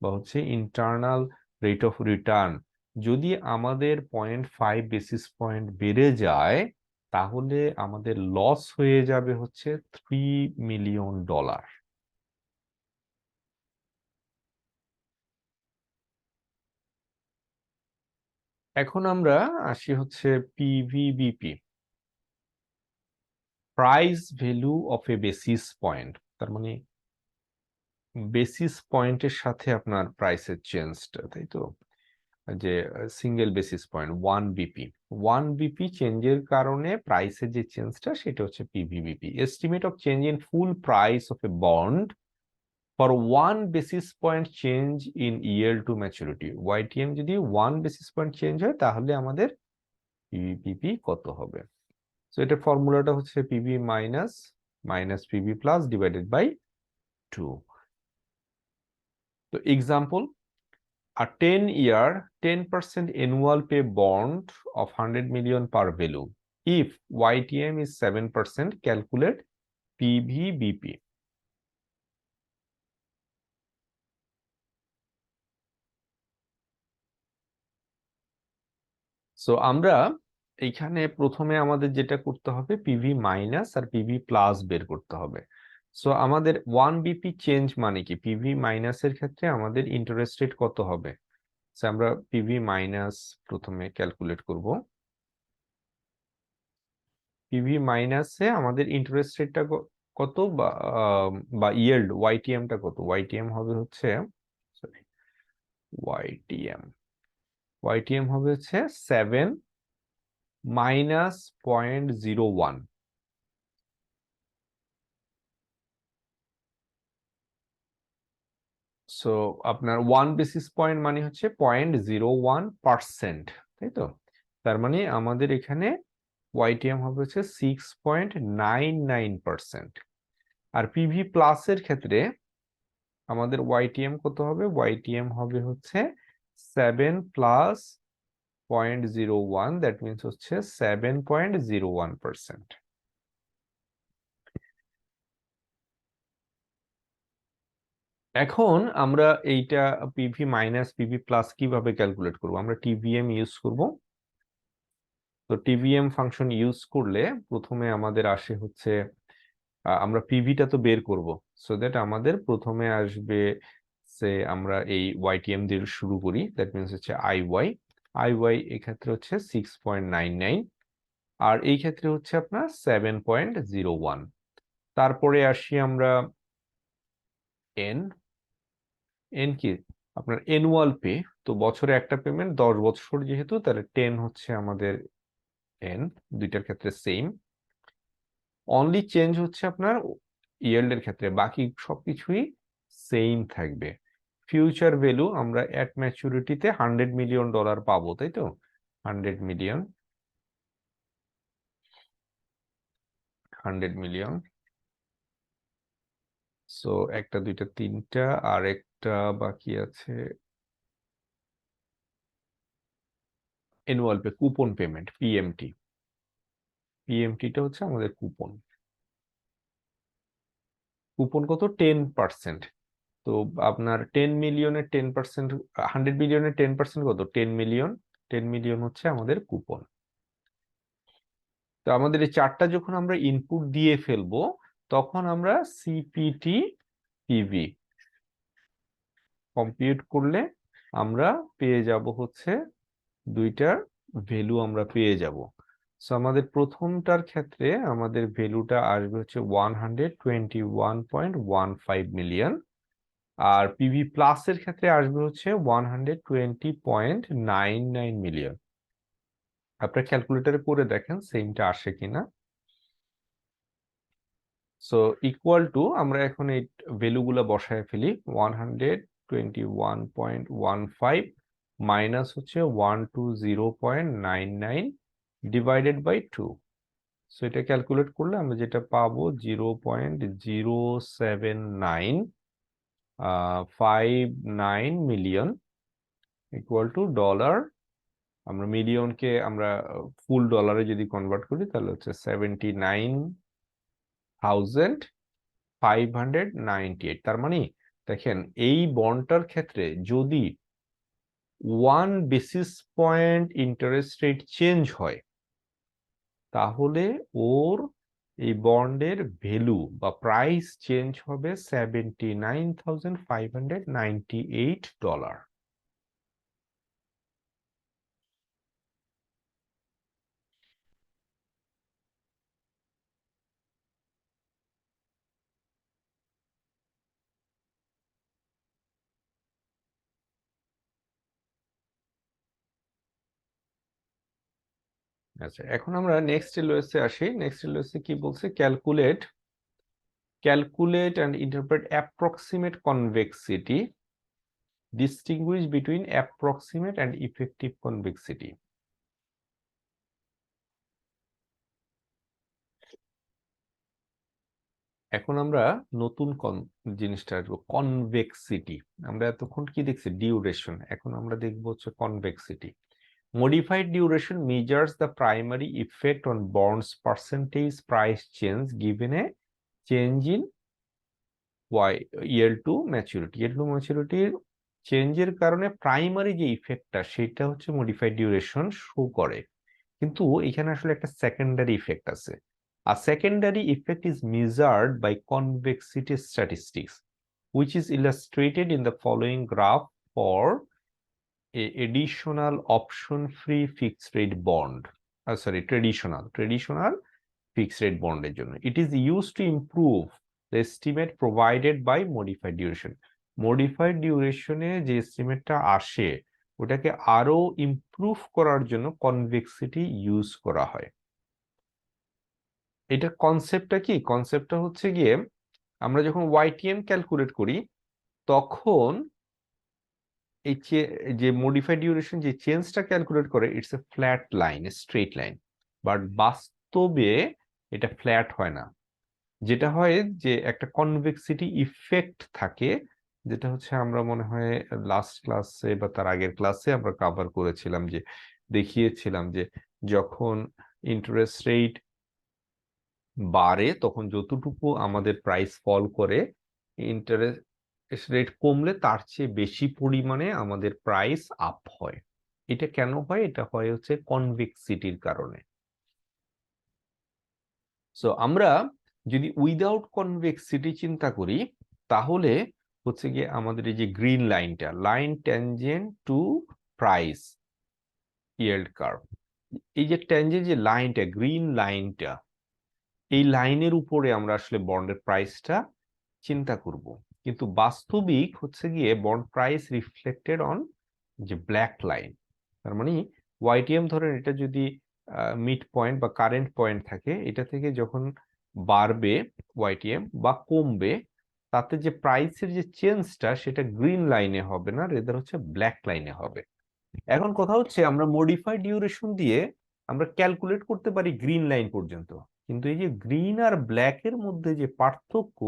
বা হচ্ছে ইন্টারনাল রেট অফ রিটার্ন যদি আমাদের 0.5 বেসিস পয়েন্ট বেড়ে যায়, তাহলে আমাদের লস হয়ে যাবে হচ্ছে $3 মিলিয়ন। এখন আমরা আসি হচ্ছে PVBP, price value of a basis point. তার মানে বেসিস পয়েন্টের সাথে আপনার প্রাইসের চেঞ্জটা, তাই তো, যে single basis point 1 BP, 1 BP চেঞ্জের কারণে প্রাইসের যে চেঞ্জটা সেটা হচ্ছে PVBP. Estimate of change in full price of a bond for 1 basis point change in year to maturity. YTM যদি 1 বেসিস পয়েন্ট চেঞ্জ হয় তাহলে আমাদের পিভিবিপি কত হবে? সো এটা ফর্মুলাটা হচ্ছে PV minus minus PV plus divided by 2। তো example, a 10-year 10% annual pay bond of 100 million par value. If YTM is 7%, calculate PVBP. So আমরা এইখানে প্রথমে আমাদের যেটা করতে হবে পিভি মাইনাস আর পিভি প্লাস বের করতে হবে। সো আমাদের 1 বিপি চেঞ্জ মানে কি? পিভি মাইনাসের ক্ষেত্রে আমাদের ইন্টারেস্ট রেট কত হবে? সো আমরা পিভি মাইনাস প্রথমে ক্যালকুলেট করব। পিভি মাইনাসে আমাদের ইন্টারেস্ট রেটটা কত, বা ইয়েল্ড ওয়াইটিএমটা কত? ওয়াইটিএম হবে হচ্ছে, সরি, ওয়াইটিএম ওয়াইটিএম হবে হচ্ছে 7 মাইনাস 0.01। সো আপনার 1 বেসিস পয়েন্ট মানে হচ্ছে 0.01%, তাই তো? তার মানে আমাদের এখানে ওয়াইটিএম হবে হচ্ছে 6.99%। আর পিভি প্লাসের ক্ষেত্রে আমাদের ওয়াইটিএম কত হবে? ওয়াইটিএম হবে হচ্ছে 7 প্লাস 0.01, দ্যাট মিনস হচ্ছে 7.01%। এখন আমরা এইটা পিভি মাইনাস পিভি প্লাস কিভাবে ক্যালকুলেট করব? আমরা টিভিএম ইউজ করব। তো টিভিএম ফাংশন ইউজ করলে প্রথমে আমাদের আসে হচ্ছে, আমরা পিভিটা তো বের করব। সো দ্যাট আমাদের প্রথমে আসবে, সে আমরা এই ওয়াইটিএম দিয়ে শুরু করি, দ্যাট মিনস হচ্ছে আইওয়াই। আইওয়াই এক্ষেত্রে হচ্ছে 6.99, আর এই ক্ষেত্রে হচ্ছে আপনার 7.01। তারপরে আসি আমরা এন। এন কি? আপনার এনুয়াল পে। তো বছরে একটা পেমেন্ট, 10 বছর যেহেতু, তাহলে 10 হচ্ছে আমাদের এন। দুইটার ক্ষেত্রে সেম। অনলি চেঞ্জ হচ্ছে আপনার ইয়েল্ডের ক্ষেত্রে, বাকি সবকিছুই সেম থাকবে। ফিউচার ভ্যালু আমরা অ্যাট ম্যাচুরিটিতে $100 মিলিয়ন পাবো, তাই তো? 100 মিলিয়ন, 100 মিলিয়ন। সো একটা, দুইটা, তিনটা, আর একটা বাকি আছে annual pay, coupon payment, PMT. পিএমটিটা হচ্ছে আমাদের কুপন। কুপন কত? 10%। তো আপনার 10 মিলিয়নের 10%, 100 মিলিয়নের 10% কত? 10 মিলিয়ন। 10 মিলিয়ন হচ্ছে আমাদের কুপন। তো আমাদের এই চারটা যখন আমরা ইনপুট দিয়ে ফেলবো, তখন আমরা সিপিটি পিভি কম্পিউট করলে আমরা পেয়ে যাব হচ্ছে দুইটার ভ্যালু আমরা পেয়ে যাব। সো আমাদের প্রথমটার ক্ষেত্রে আমাদের ভ্যালুটা আসবে হচ্ছে 121.15 মিলিয়ন, আর পিভি প্লাসের ক্ষেত্রে আসবে হচ্ছে 120.99 মিলিয়ন। আপনার ক্যালকুলেটরে করে দেখেন সেমটা আসে কিনা। সো ইকুয়াল টু, আমরা এখন এই ভ্যালুগুলো বসায় ফেলি। 121.15 মাইনাস হচ্ছে 120.99 ডিভাইডেড বাই 2। সো এটা ক্যালকুলেট করলে আমরা যেটা পাবো 0.0759 মিলিয়ন ইকুয়াল টু ডলার। আমরা মিলিয়নকে আমরা ফুল ডলারে যদি কনভার্ট করি তাহলে হচ্ছে 79,598। তার মানে দেখেন, এই বন্ডটার ক্ষেত্রে যদি 1 basis point interest rate change হয়, তাহলে ওর এই বন্ডের ভ্যালু বা প্রাইস চেঞ্জ হবে $79,598। আচ্ছা, এখন আমরা নেক্সট এলওএস এ আসি। নেক্সট এলওএস এ কি বলছে? Calculate and interpret approximate convexity, distinguish between approximate and effective convexity. এখন আমরা নতুন জিনিসটা আসবো, কনভেক্সিটি। আমরা এতক্ষণ কি দেখছি? ডিউরেশন। এখন আমরা দেখবো হচ্ছে convexity. Modified duration measures the primary effect on bonds percentage price change given a change in yield to maturity. yield to maturity চেঞ্জের কারণে প্রাইমারি যে ইফেক্টটা সেটা হচ্ছে মডিফাইড ডিউরেশন শো করে, কিন্তু এখানে আসলে একটা সেকেন্ডারি ইফেক্ট আছে। A secondary effect is measured by convexity statistics, which is illustrated in the following graph for a additional option-free fixed rate bond. Traditional fixed rate bond এর জন্য। It is used to improve the estimate provided by modified duration. Modified duration এ যে এস্টিমেটটা আসে ওটাকে আরো improve করার জন্য convexity use করা হয়। এটা কনসেপ্টটা কি? কনসেপ্টটা হচ্ছে গিয়ে আমরা যখন ওয়াইটিএম ক্যালকুলেট করি তখন এই যে মডিফাইড ডিউরেশন যে চেঞ্জটা ক্যালকুলেট করে, it's a flat line, straight line. But বাস্তবে এটা ফ্ল্যাট হয় না। যেটা হয় যে একটা কনভেক্সিটি ইফেক্ট থাকে, যেটা হচ্ছে আমরা মনে হয় লাস্ট ক্লাসে বা তার আগের ক্লাসে আমরা কভার করেছিলাম, যে দেখিয়েছিলাম যে যখন ইন্টারেস্ট রেট বাড়ে তখন যতটুকু আমাদের প্রাইস ফল করে, ইন্টারেস্ট রেট কমলে তার চেয়ে বেশি পরিমাণে আমাদের প্রাইস আপ হয়। এটা কেন হয়? এটা হয় হচ্ছে কনভেক্সিটির কারণে। সো আমরা যদি উইদাউট কনভেক্সিটি চিন্তা করি তাহলে হচ্ছে গিয়ে আমাদের এই যে গ্রিন লাইনটা, line tangent to price yield curve, এই যে ট্যানজেন্ট যে লাইনটা, গ্রিন লাইনটা, এই লাইনের উপরে আমরা আসলে বন্ডের প্রাইসটা চিন্তা করব। কিন্তু বাস্তবিক হচ্ছে গিয়ে বন্ড প্রাইস রিফ্লেক্টেড অন যে ব্ল্যাক লাইন। তার মানে ওয়াইটিএম ধরেন এটা যদি মিড পয়েন্ট বা কারেন্ট পয়েন্ট থাকে, এটা থেকে যখন বাড়বে ওয়াইটিএম বা কমবে, তাতে যে প্রাইসের যে চেঞ্জটা সেটা গ্রিন লাইনে হবে না, রেদার হচ্ছে ব্ল্যাক লাইনে হবে। এখন কথা হচ্ছে আমরা মডিফাইড ডিউরেশন দিয়ে আমরা ক্যালকুলেট করতে পারি গ্রিন লাইন পর্যন্ত, কিন্তু এই যে গ্রিন আর ব্ল্যাক এর মধ্যে যে পার্থক্য,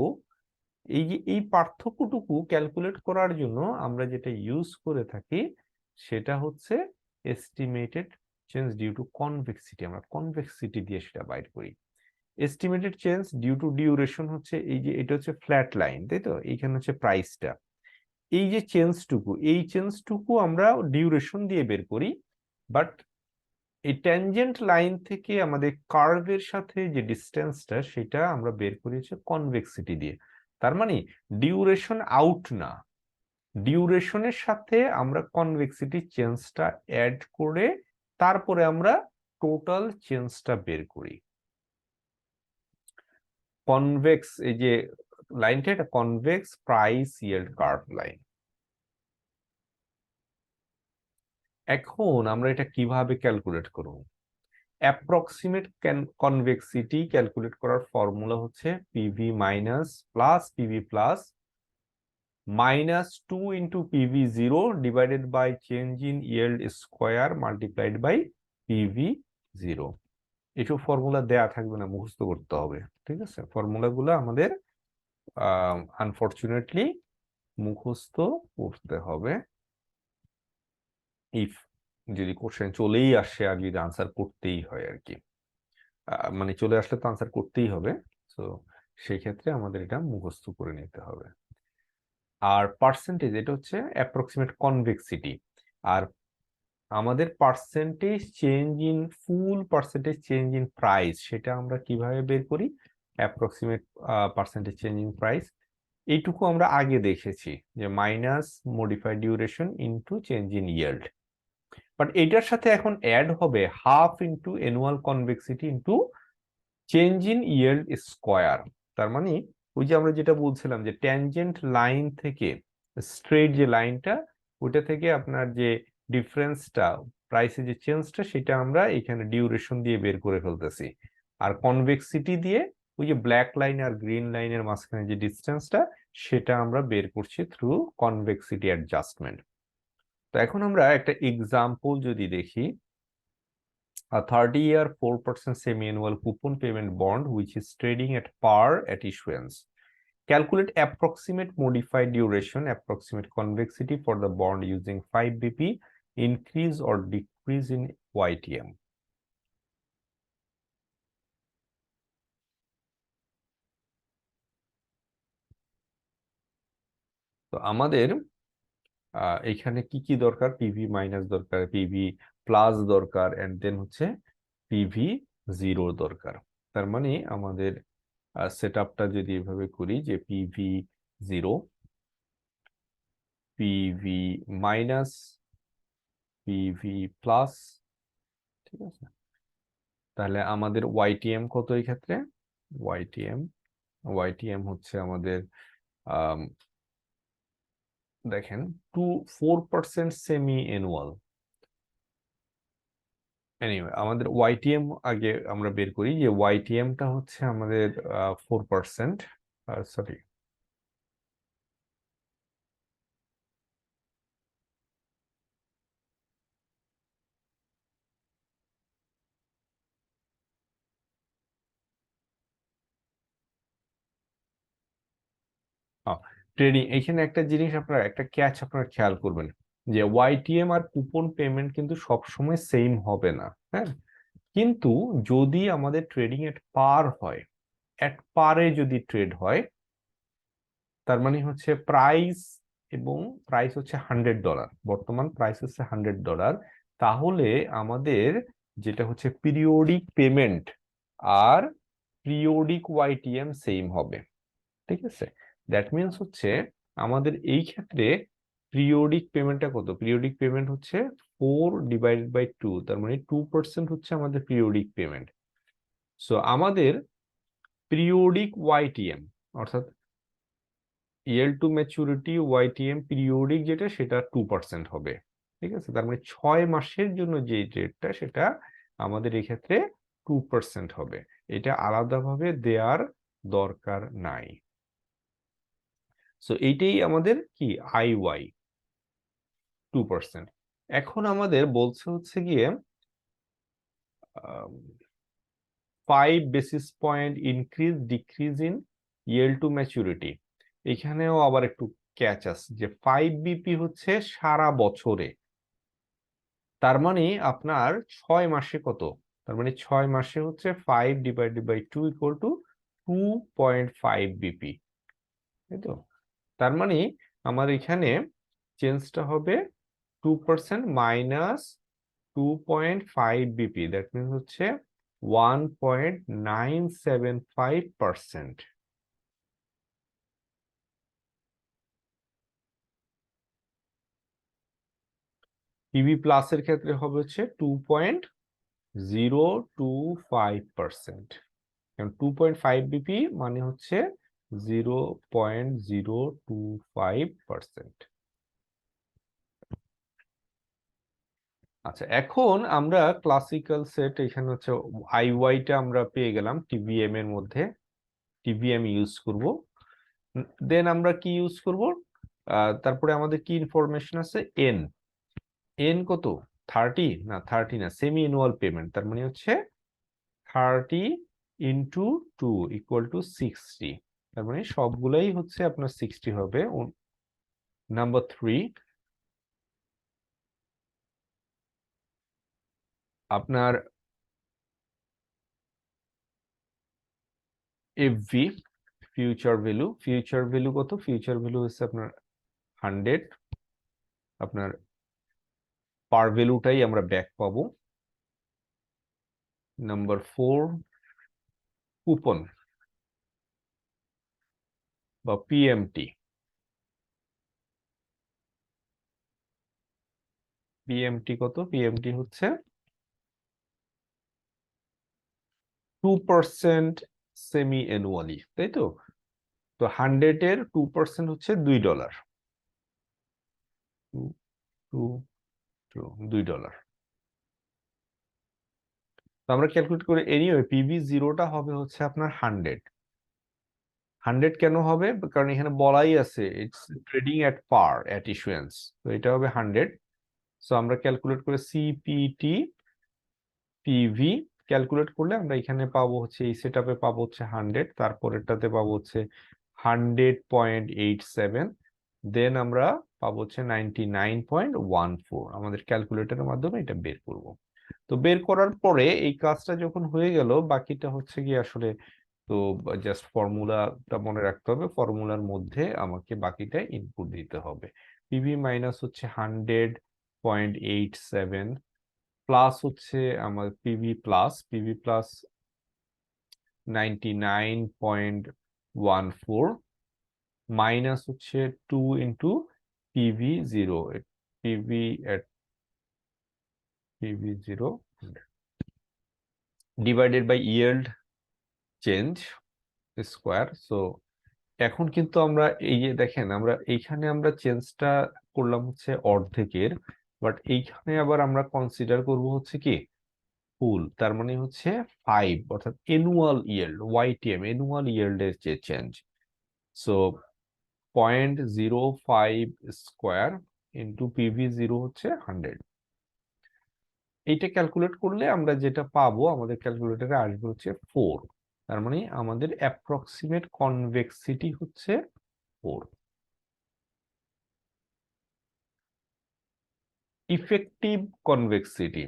এই যে এই পার্থক্যটুকু ক্যালকুলেট করার জন্য আমরা যেটা ইউজ করে থাকি সেটা হচ্ছে estimated change due to convexity. আমরা কনভেক্সিটি দিয়ে সেটা বাইর করি। Estimated change due to duration হচ্ছে এই যে এটা হচ্ছে ফ্ল্যাট লাইন, তাই তো? এইখানে হচ্ছে প্রাইসটা, এই যে চেঞ্জটুকু আমরা ডিউরেশন দিয়ে বের করি। বাট এই ট্যানজেন্ট লাইন থেকে আমাদের কার্ভের সাথে যে ডিস্টেন্সটা সেটা আমরা বের করি হচ্ছে কনভেক্সিটি দিয়ে। তার মানে ডিউরেশন আউট না, ডিউরেশনের সাথে আমরা কনভেক্সিটি চেঞ্জটা অ্যাড করে তারপরে আমরা টোটাল চেঞ্জটা বের করি। কনভেক্স এই যে লাইনটা, এটা convex price yield curve line. এখন আমরা এটা কিভাবে ক্যালকুলেট করব? অ্যাপ্রক্সিমেট কনভেক্সিটি ক্যালকুলেট করার ফর্মুলা হচ্ছে PV minus plus PV plus -2 into PV0 divided by change in yield square multiplied by PV0। এসব ফর্মুলা দেয়া থাকবে না, মুখস্থ করতে হবে। ঠিক আছে, ফর্মুলাগুলো আমাদের আনফরচুনেটলি মুখস্থ করতে হবে। ইফ যদি কোশ্চেন চলেই আসে আর যদি আনসার করতেই হয় আর কি, মানে চলে আসলে তো আনসার করতেই হবে। তো সেই ক্ষেত্রে আমাদের এটা মুখস্থ করে নিতে হবে। আর পার্সেন্টেজ, এটা হচ্ছে অ্যাপ্রক্সিমেট কনভেক্সিটি। আর আমাদের পার্সেন্টেজ চেঞ্জ ইন প্রাইস সেটা আমরা কিভাবে বের করি? Approximate percentage change in price এইটুকু আমরা আগে দেখেছি, যে minus modified duration into change in yield. But এটার সাথে এখন অ্যাড হবে half into annual convexity into change in yield square. তার মানে ওই যে আমরা যেটা বলছিলাম যে ট্যানজেন্ট লাইন থেকে স্ট্রেট যে লাইনটা, ওইটা থেকে আপনার যে ডিফারেন্সটা প্রাইসে যে চেঞ্জটা সেটা আমরা এখানে ডিউরেশন দিয়ে বের করে ফেলতেছি, আর কনভেক্সিটি দিয়ে ওই যে ব্ল্যাক লাইন আর গ্রিন লাইনের মাঝখানে যে ডিস্টেন্সটা সেটা আমরা বের করছি থ্রু কনভেক্সিটি অ্যাডজাস্টমেন্ট। তো এখন আমরা একটা এক্সাম্পল যদি দেখি, a 30-year 4% semi-annual coupon payment bond which is trading at par at issuance. Calculate approximate modified duration, approximate convexity for the bond using 5 BP increase or decrease in YTM. তো আমাদের এখানে কি কি দরকার, পিভি মাইনাস দরকার, PV plus দরকার, and then হচ্ছে PV zero দরকার। তার মানে আমাদের সেট আপটা যদি এভাবে করি যে PV zero, PV minus, PV plus, ঠিক আছে, তাহলে আমাদের ওয়াইটিএম কত এই ক্ষেত্রে? ওয়াইটিএম ওয়াইটিএম হচ্ছে আমাদের দেখেন 4% সেমি অ্যানুয়াল। এনিওয়ে আমাদের ওয়াইটিএম আগে আমরা বের করি, যে ওয়াইটিএমটা হচ্ছে আমাদের 4%, সরি ট্রেডিং, এখানে একটা জিনিস আপনারা একটা ক্যাচ আপনারা খেয়াল করবেন, যে ওয়াইটিএম আর কুপন পেমেন্ট কিন্তু সবসময় সেম হবে না, হ্যাঁ। কিন্তু যদি আমাদের ট্রেডিং এট পার হয়, এট পারে যদি ট্রেড হয়, তার মানে হচ্ছে প্রাইস, এবং প্রাইস হচ্ছে $100, বর্তমান প্রাইস হচ্ছে $100, তাহলে আমাদের যেটা হচ্ছে পিরিয়ডিক পেমেন্ট আর পিরিয়ডিক ওয়াইটিএম সেম হবে, ঠিক আছে। দ্যাট মিনস হচ্ছে আমাদের এই ক্ষেত্রে পিরিয়ডিক পেমেন্টটা কত? পিরিয়ডিক পেমেন্ট হচ্ছে 4/2, তার মানে 2% হচ্ছে আমাদের পিরিয়ডিক পেমেন্ট। সো আমাদের পিরিয়ডিক ওয়াইটিএম অর্থাৎ yield to maturity YTM periodic যেটা, সেটা 2% হবে, ঠিক আছে। তার মানে 6 মাসের জন্য যে রেটটা সেটা আমাদের এই ক্ষেত্রে 2% হবে। এটা আলাদাভাবে দেওয়ার দরকার নাই। সো এইটাই আমাদের কি আইওয়াই 2%। এখন আমাদের বলছে হচ্ছে গিয়ে 5 basis point increase decrease in yield to maturity. এখানেও আবার একটু ক্যাচ আছে, যে 5 বিপি হচ্ছে সারা বছরে, তার মানে আপনার 6 মাসে কত? তার মানে 6 মাসে হচ্ছে 5/2 = 2.5 বিপি, তাই তো। তার মানে আমার এখানে চেঞ্জটা হবে 2% মাইনাস 2.5 বিপি, দ্যাট মিনস হচ্ছে 1.975%। পিবি প্লাসের ক্ষেত্রে হবে হচ্ছে 2.025%, কারণ 2.5 বিপি মানে হচ্ছে 0.025%। আচ্ছা, এখন আমরা ক্লাসিক্যাল সেট, এখানে হচ্ছে আইওয়াইটা আমরা পেয়ে গেলাম টিভিএম এর মধ্যে, টিভিএম ইউজ করব। দেন আমরা কি ইউজ করব? তারপরে আমাদের কি ইনফরমেশন আছে? এন, এন কত? 30 না, 30 না, সেমি অ্যানুয়াল পেমেন্ট, তার মানে হচ্ছে 30 ইন্টু 2 = 60, তার মানে সবগুলাই হচ্ছে আপনার 60 হবে। নাম্বার 3, আপনার FV future value, future value কত? ফিউচার ভ্যালু হচ্ছে আপনার 100, আপনার পার ভ্যালুটাই আমরা ব্যাক পাবো। নাম্বার 4, কুপন বা পিএমটি, পিএমটি কত? পিএমটি হচ্ছে 2% সেমি অ্যানুয়ালি, তাই তো। তো 100-এর 2% হচ্ছে $2, $2, $2, $2। আমরা ক্যালকুলেট করে এনিওয়ে পিভি জিরোটা হবে হচ্ছে আপনার 100 কেন হবে, কারণ এখানে বলাই আছে it's trading at per at issuance, তো এটা হবে 100। সো আমরা ক্যালকুলেট করে সিপিটি পিভি ক্যালকুলেট করলে আমরা এখানে পাবো হচ্ছে এই সেটআপে পাবো হচ্ছে 100, তারপরেরটাতে পাবো হচ্ছে 100.87, দেন আমরা পাবো হচ্ছে 99.14। আমাদের ক্যালকুলেটরের মাধ্যমে এটা বের করব। তো বের করার পরে এই কাজটা যখন হয়ে গেল, বাকিটা হচ্ছে কি আসলে, তো জাস্ট ফর্মুলাটা মনে রাখতে হবে, ফর্মুলার মধ্যে আমাকে বাকিটা ইনপুট দিতে হবে। পিভি মাইনাস হচ্ছে 100.87 প্লাস হচ্ছে আমার পিভি প্লাস 99.14 মাইনাস হচ্ছে 2 into PV0, PV0 divided by yield change square. So এখন কিন্তু আমরা এই যে দেখেন আমরা এইখানে আমরা চেঞ্জটা করলাম হচ্ছে অর্ধেকের, বাট এইখানে আবার আমরা কনসিডার করব হচ্ছে কি ফুল, তার মানে হচ্ছে 5, অর্থাৎ অ্যানুয়াল ইয়েল্ড, ওয়াইটিএম অ্যানুয়াল ইয়েল্ডের যে change. So 0.05 square into PV0 হচ্ছে 100। এইটা ক্যালকুলেট করলে আমরা যেটা পাবো আমাদের ক্যালকুলেটরে আসবে হচ্ছে 4, তার মানে আমাদের অ্যাপ্রক্সিমেট কনভেক্সিটি হচ্ছে 4। Effective convexity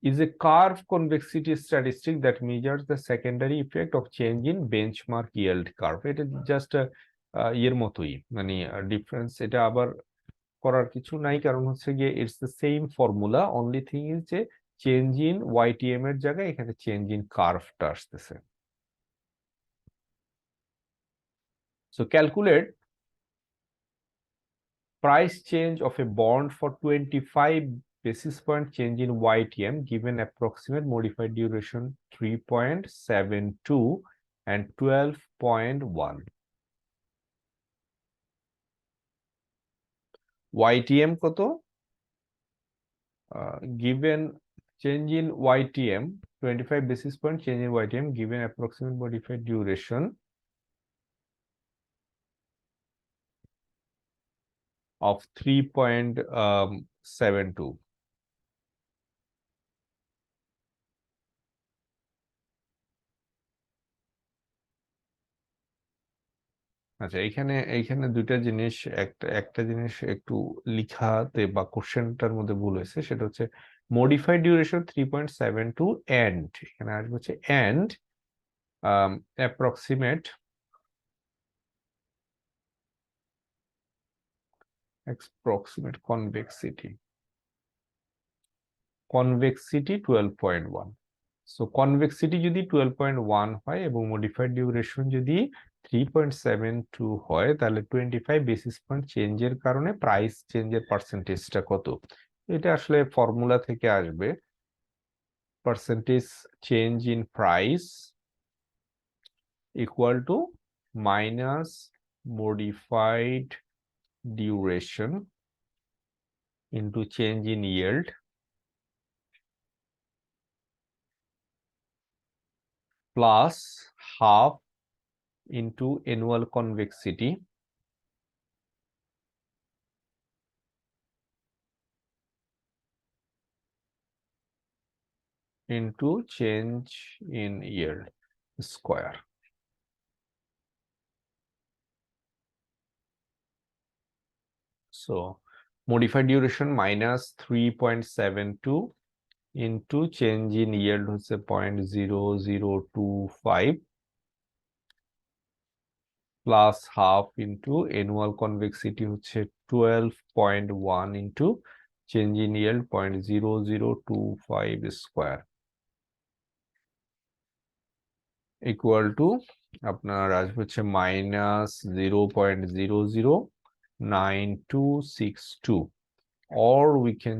is a curve convexity statistic that measures the secondary effect of change in benchmark yield curve. এটা জাস্ট এর মতোই, মানে ডিফারেন্স এটা আবার করার কিছু নাই, কারণ হচ্ছে গিয়ে it's the same formula, only thing is যে চেঞ্জ ইন ওয়াইটিএম এর জায়গায় এখানে চেঞ্জ ইন কার্ভটা আসতেছে। So calculate price change of a bond for 25 basis point change in YTM given approximate modified duration 3.72 and 12.1. YTM কত? Given change in YTM 25 basis point change in YTM given approximate modified duration of 3.72. আচ্ছা, এইখানে এইখানে দুইটা জিনিস, একটা একটা জিনিস একটু লিখাতে বা কোশ্চেনটার মধ্যে ভুল হয়েছে, সেটা হচ্ছে মডিফাইড ডিউরেশন 3.72 এন্ড, এখানে আসবে হচ্ছে and approximate convexity 12.1। So convexity যদি 12.1 হয় এবং মডিফাইড ডিউরেশন যদি 3.72 হয়, তাহলে 25 বেসিস পয়েন্ট চেঞ্জের কারণে প্রাইস চেঞ্জের পার্সেন্টেজটা কত? এটা আসলে ফর্মুলা থেকে আসবে, percentage change in price equal two minus modified duration into change in yield plus half into annual convexity into change in yield square. So modified duration minus 3.72 into change in yield হচ্ছে 0.0025 plus half into annual convexity হচ্ছে 12.1 into change in yield 0.0025 square equal to আপনার আসবে হচ্ছে minus 0.009262, or we can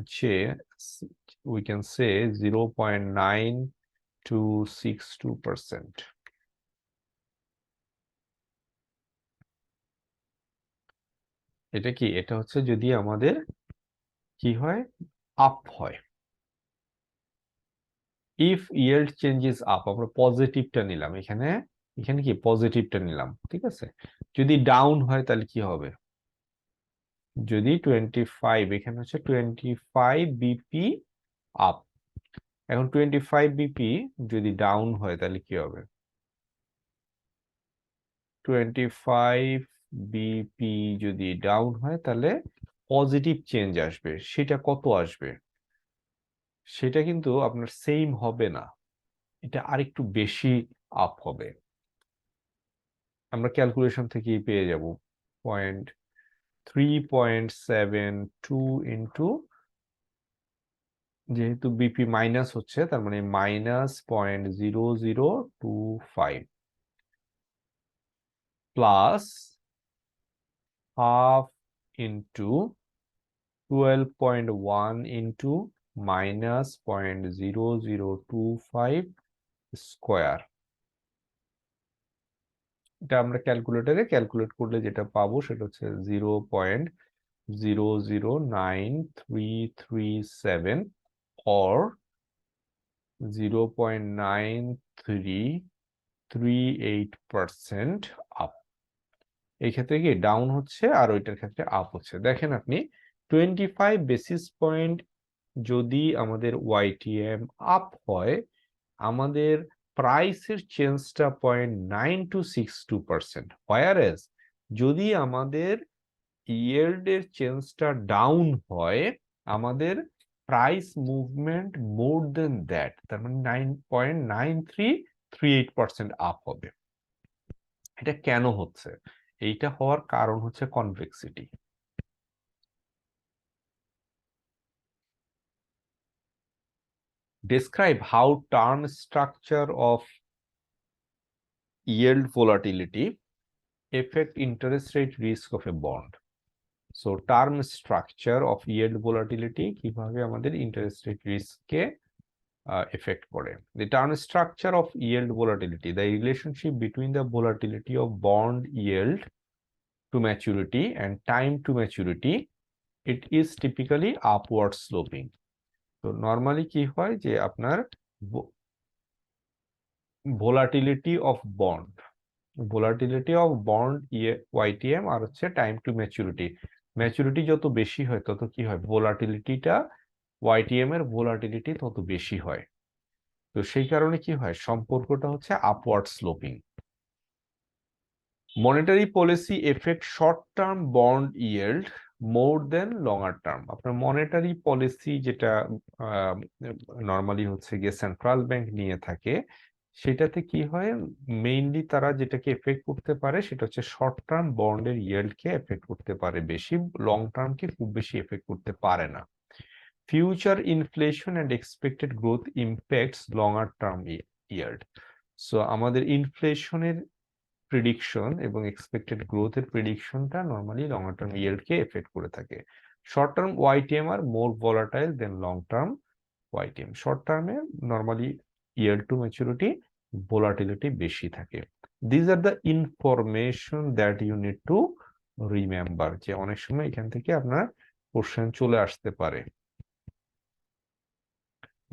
say 0.9262%. এটা কি, এটা হচ্ছে যদি আমাদের কি হয়, আপ হয়। ইফ yield চেঞ্জেস আপ, আমরা পজিটিভটা নিলাম এখানে, এখানে কি পজিটিভটা নিলাম, ঠিক আছে। যদি ডাউন হয় তাহলে কি হবে, যদি 25, এখানে হচ্ছে 25 বিপি আপ, এখন 25 বিপি যদি ডাউন হয় তাহলে কি হবে, 25 বিপি যদি ডাউন হয় তাহলে পজিটিভ চেঞ্জ আসবে, সেটা কত আসবে, সেটা কিন্তু আপনার সেম হবে না, এটা আরেকটু বেশি আপ হবে। আমরা ক্যালকুলেশন থেকেই পেয়ে যাব 3.72 ইন্টু, যেহেতু বিপি মাইনাস হচ্ছে তার মানে -0.0025 plus half into 12.1 into -0.0025 square. এটা আমরা ক্যালকুলেটরে ক্যালকুলেট করলে যেটা পাবো সেটা হচ্ছে 0.009337 or 0.9338% আপ। এই ক্ষেত্রে কি ডাউন হচ্ছে আর ওইটার ক্ষেত্রে আপ হচ্ছে। দেখেন আপনি 25 বেসিস পয়েন্ট যদি আমাদের ওয়াইটিএম আপ হয়, আমাদের প্রাইসের চেঞ্জটা 0.9262%, হোয়ারএজ যদি আমাদের ইয়েল্ডের চেঞ্জটা ডাউন হয়, আমাদের price movement more than that, তার মানে 9.9338% আপ হবে। এটা কেন হচ্ছে, এইটা হওয়ার কারণ হচ্ছে convexity. Describe how term structure of yield volatility affect interest rate risk of a bond. So term structure of yield volatility কিভাবে আমাদের interest rate risk কে affect করে। The term structure of yield volatility, the relationship between the volatility of bond yield to maturity and time to maturity, it is typically upward sloping. তো normally কি হয় যে আপনার volatility of bond, volatility of bond YTM আর হচ্ছে time two maturity, maturity যত বেশি হয় তত কি হয়, ভোলাটিলিটিটা ওয়াইটিএম এর ভোলাটিলিটি তত বেশি হয়। তো সেই কারণে কি হয়, সম্পর্কটা হচ্ছে upward sloping. Monetary policy effect short term bond yield more than longer term. আপনার মনিটারি পলিসি যেটা নর্মালি হচ্ছে গিয়ে সেন্ট্রাল ব্যাংক নিয়ে থাকে, সেটাতে কি হয়, মেইনলি তারা যেটাকে এফেক্ট করতে পারে সেটা হচ্ছে শর্ট টার্ম বন্ডের ইয়েল্ডকে এফেক্ট করতে পারে বেশি, লং টার্মকে খুব বেশি এফেক্ট করতে পারে না। Future inflation and expected growth impacts longer term yield. So আমাদের ইনফ্লেশনের প্রেডিকশন এবং এক্সপেক্টেড গ্রোথের প্রেডিকশনটা নরমালি লঙ্গার টার্ম ইয়েল্ডকে এফেক্ট করে থাকে। শর্ট টার্ম ওয়াইটিএম আর মোর ভলাটাইল দেন লং টার্ম ওয়াইটিএম। শর্ট টার্মে normally yield to maturity volatility বেশি থাকে। These are the information that you need to remember, যে অনেক সময় এখান থেকে আপনার কোশ্চেন চলে আসতে পারে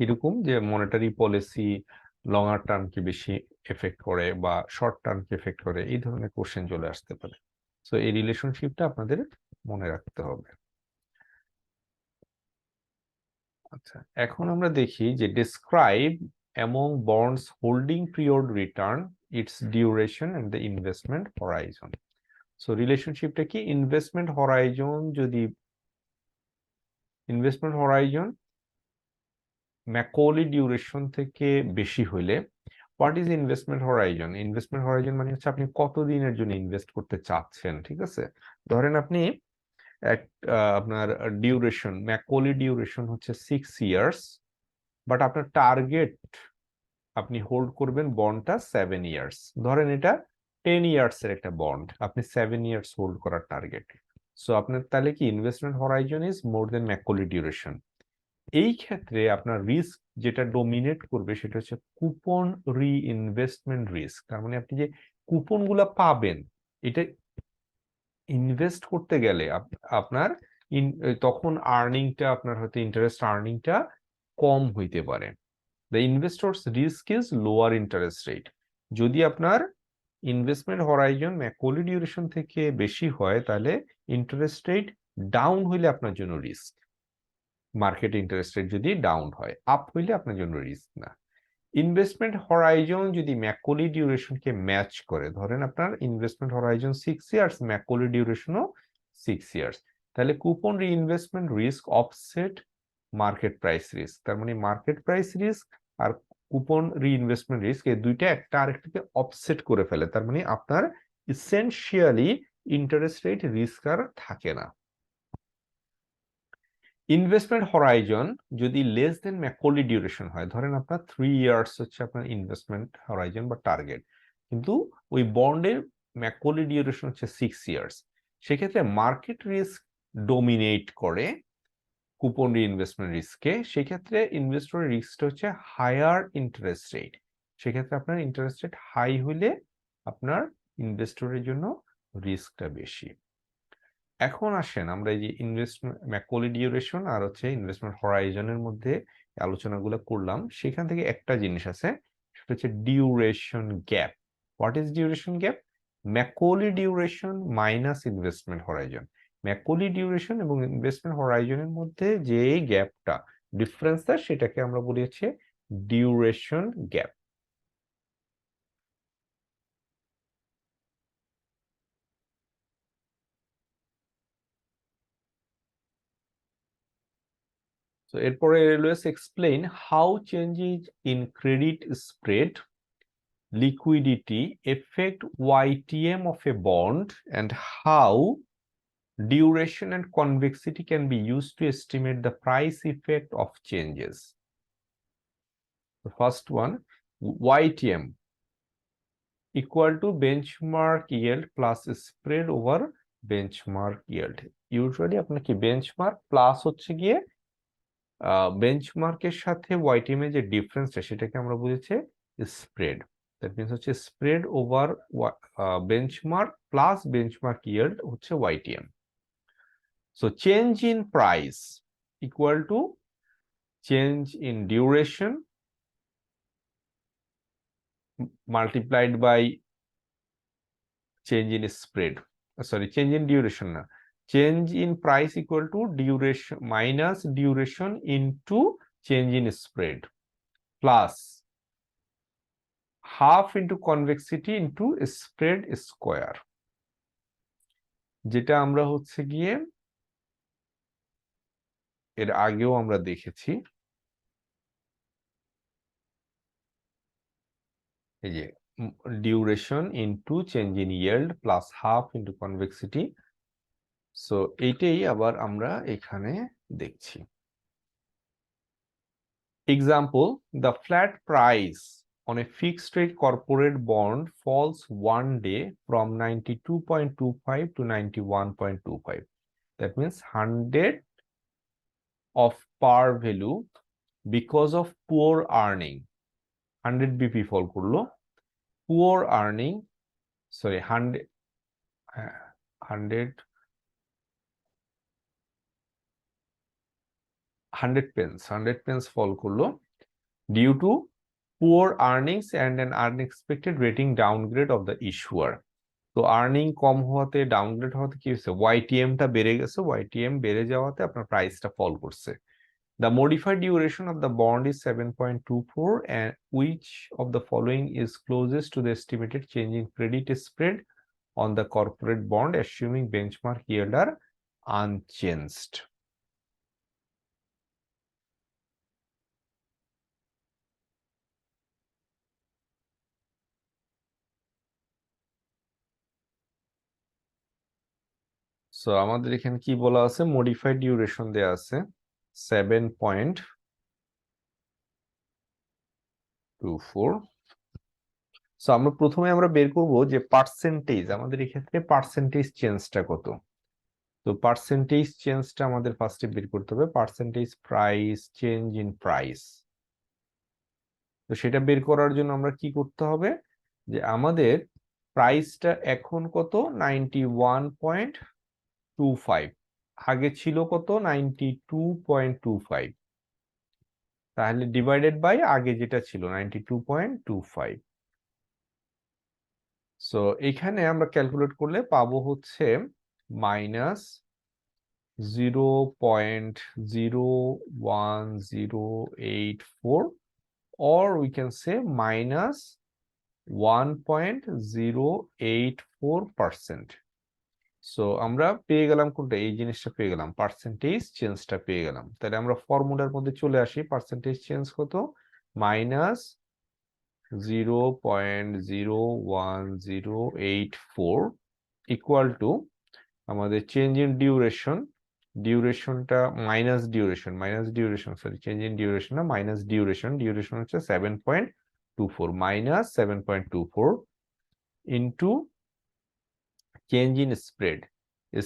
এরকম যে মনিটারি পলিসি লঙ্গার টার্মকে বেশি এফেক্ট করে বা শর্ট টার্মকে এফেক্ট করে, এই ধরনের কোশ্চেন চলে আসতে পারে। সো এই রিলেশনশিপটা আপনাদের মনে রাখতে হবে। আচ্ছা, এখন আমরা দেখি যে describe among bonds holding period return, its duration and the investment horizon. So রিলেশনশিপটা কি, ইনভেস্টমেন্ট হরাইজন যদি ইনভেস্টমেন্ট হরাইজন ম্যাকোলি ডিউরেশন থেকে বেশি হইলে, what is investment Horizon, investment Horizon মানে হচ্ছে আপনি কত দিনের জন্য ইনভেস্ট করতে চাচ্ছেন, ঠিক আছে। ধরেন আপনি এক আপনার ডিউরেশন ম্যাকোলি ডিউরেশন হচ্ছে 6 ইয়ার্স, বাট আপনার টার্গেট আপনি হোল্ড করবেন বন্ডটা 7 ইয়ার্স, ধরেন এটা 10 ইয়ার্স এর একটা বন্ড, আপনি 7 ইয়ার্স হোল্ড করার টার্গেট। সো আপনার তাহলে কি investment horizon is more than Macaulay duration. এই ক্ষেত্রে আপনার রিস্ক যেটা ডোমিনেট করবে সেটা হচ্ছে কুপন রিইনভেস্টমেন্ট রিস্ক। তার মানে আপনি যে কুপন গুলা পাবেন, এটা ইনভেস্ট করতে গেলে আপনার তখন আর্নিংটা আপনার হয়তো ইন্টারেস্ট আর্নিংটা কম হইতে পারে। The investors risk is lower interest rate. যদি আপনার ইনভেস্টমেন্ট হরাইজন ম্যাকোলি ডিউরেশন থেকে বেশি হয় তাহলে ইন্টারেস্ট রেট ডাউন হইলে আপনার জন্য রিস্ক। মার্কেট ইন্টারেস্ট রেট যদি ডাউন হয়, আপ হইলে আপনার জন্য রিস্ক না। ইনভেস্টমেন্ট হরাইজন যদি ম্যাকোলি ডিউরেশনকে ম্যাচ করে, ধরেন আপনার ইনভেস্টমেন্ট হরাইজন 6 ইয়ার্স, ম্যাকোলি ডিউরেশনও 6 ইয়ার্স, তাহলে coupon reinvestment risk offset market price risk. তার মানে মার্কেট প্রাইস রিস্ক আর কুপন রিইনভেস্টমেন্ট রিস্ক এই দুইটা একটা আরেকটাকে অফসেট করে ফেলে। তার মানে আপনার ইসেনশিয়ালি ইন্টারেস্ট রেট রিস্ক আর থাকে না। ইনভেস্টমেন্ট হরাইজন যদি লেস দেন ম্যাকোলি ডিউরেশন হয়, ধরেন আপনার 3 ইয়ার্স হচ্ছে আপনার ইনভেস্টমেন্ট হরাইজন বা টার্গেট, কিন্তু ওই বন্ডের ম্যাকোলি ডিউরেশন হচ্ছে 6 ইয়ার্স, সেক্ষেত্রে মার্কেট রিস্ক ডোমিনেট করে কুপন রিইনভেস্টমেন্ট রিস্কে। সেক্ষেত্রে ইনভেস্টর রিস্কটা হচ্ছে হায়ার ইন্টারেস্ট রেট। সেক্ষেত্রে আপনার ইন্টারেস্ট রেট হাই হইলে আপনার ইনভেস্টরের জন্য রিস্কটা বেশি। এখন আসেন আমরা এই যে ইনভেস্টমেন্ট ম্যাকোলি ডিউরেশন আর হচ্ছে ইনভেস্টমেন্ট হরাইজনের মধ্যে আলোচনাগুলো করলাম, সেখান থেকে একটা জিনিস আছে, সেটা হচ্ছে duration gap. What is duration gap? Macaulay duration minus investment horizon. Macaulay duration এবং ইনভেস্টমেন্ট হরাইজনের মধ্যে যে গ্যাপটা, ডিফারেন্সটা, সেটাকে আমরা বলি হচ্ছে ডিউরেশন গ্যাপ। So এরপরে let's explain how changes in credit spread, liquidity affect YTM of a bond and how duration and convexity can be used to estimate the price effect of changes. The first one, YTM equal to benchmark yield plus spread over benchmark yield. Usually আপনাকে benchmark plus হচ্ছে গিয়ে বেঞ্চমার্কের সাথে YTM এর যে ডিফারেন্সটা সেটাকে আমরা বুঝেছি স্প্রেড। দ্যাট মিন্স হচ্ছে spread over benchmark plus benchmark yield হচ্ছে YTM. So change in price equal to change in duration multiplied by change in spread, sorry change in duration না, change in price equal to duration minus duration into change in spread plus half into convexity into spread square, যেটা আমরা হচ্ছে গিয়ে এর আগেও আমরা দেখেছি। এই যে duration into change in yield plus half into convexity. So এইটাই আবার আমরা এখানে দেখছি। Example, the flat price on a fixed rate corporate bond falls one day from 92.25 to 91.25. That means 100 of par value because of poor earning. 100 BP fall করলো, poor earning, sorry 100 pence fall করলো due to poor earnings and an unexpected rating downgrade of the issuer. তো earning কম হওয়াতে, downgrade হওয়াতে কি হচ্ছে, ওয়াইটিএমটা বেড়ে গেছে, YTM বেড়ে যাওয়াতে আপনার প্রাইসটা ফল করছে। The modified duration of the bond is 7.24, and which of the following is closest to the estimated change in credit spread on the corporate bond assuming benchmark yield are unchanged? So আমাদের এখানে কি বলা আছে, modified duration দেয়া আছে 7.24। So আমরা প্রথমে আমরা বের করব যে পার্সেন্টেজ, আমাদের এক্ষেত্রে পার্সেন্টেজ চেঞ্জটা কত। তো পার্সেন্টেজ চেঞ্জটা আমাদের ফার্স্টে বের করতে হবে, percentage price change in price. তো সেটা বের করার জন্য আমরা কি করতে হবে, যে আমাদের প্রাইসটা এখন কত 91.25, আগে ছিল কত 92.25, তাহলে ডিভাইডেড বাই আগে যেটা ছিল 92.25। সো এখানে আমরা ক্যালকুলেট করলে পাবো হচ্ছে minus 0.01084, or we can say minus 1.084%। So আমরা পেয়ে গেলাম কোনটা, এই জিনিসটা পেয়ে গেলাম, পার্সেন্টেজ চেঞ্জটা পেয়ে গেলাম। তাহলে আমরা ফর্মুলার মধ্যে চলে আসি, পার্সেন্টেজ চেঞ্জ কত, মাইনাস 0.01084 ইকুয়াল টু আমাদের চেঞ্জ ইন ডিউরেশন, ডিউরেশনটা minus duration sorry change in duration না মাইনাস ডিউরেশন, ডিউরেশন হচ্ছে 7.24 minus 7.24 into change in spread,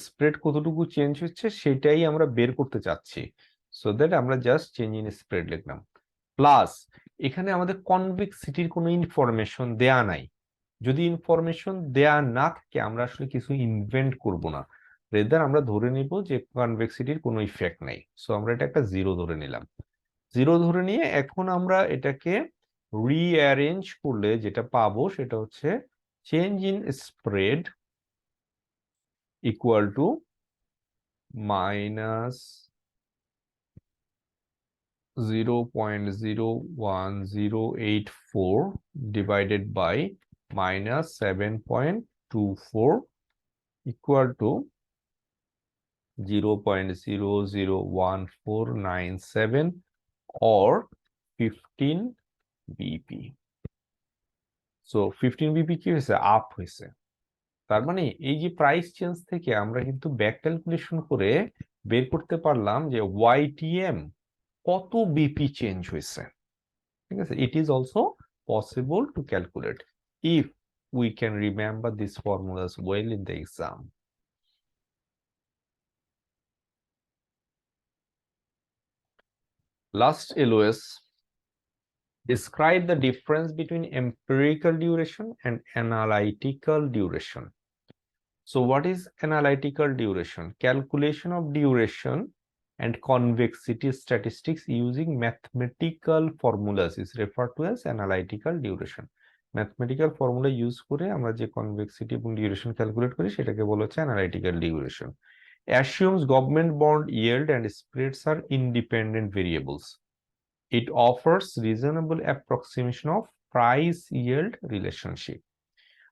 spread কতটুকু চেঞ্জ হচ্ছে সেটাই আমরা বের করতে চাচ্ছি, সো দ্যাট আমরা জাস্ট চেঞ্জ ইন স্প্রেড লিখলাম, প্লাস এখানে আমাদের কনভেক্সিটির কোনো ইনফরমেশন দেয়া নাই। যদি ইনফরমেশন দেয়া না থাকে আমরা আসলে কিছু ইনভেন্ট করব না, রেদার আমরা ধরে নিব যে কনভেক্সিটির কোনো ইফেক্ট নাই। সো আমরা এটা একটা জিরো ধরে নিলাম। জিরো ধরে নিয়ে এখন আমরা এটাকে রিঅ্যারেঞ্জ করলে যেটা পাবো সেটা হচ্ছে change in spread equal to minus 0.01084 divided by minus 7.24 equal to 0.001497 or 15 BP। So 15 BP কি হয়েছে, আপ হয়েছে। তার মানে এই যে প্রাইস চেঞ্জ থেকে আমরা কিন্তু ব্যাক ক্যালকুলেশন করে বের করতে পারলাম যে ওয়াইটিএম কত বিপি চেঞ্জ হয়েছে। ঠিক আছে, it is also possible to calculate if we can remember this formulas well in the exam. Last LOS, describe the difference between empirical duration and analytical duration. So what is analytical duration? Calculation of duration and convexity statistics using mathematical formulas is referred to as analytical duration. Mathematical formula use করে আমরা যে convexity এবং duration calculate করি সেটাকে বলা হচ্ছে analytical duration. Assumes government bond yield and spreads are independent variables. It offers reasonable approximation of price yield relationship.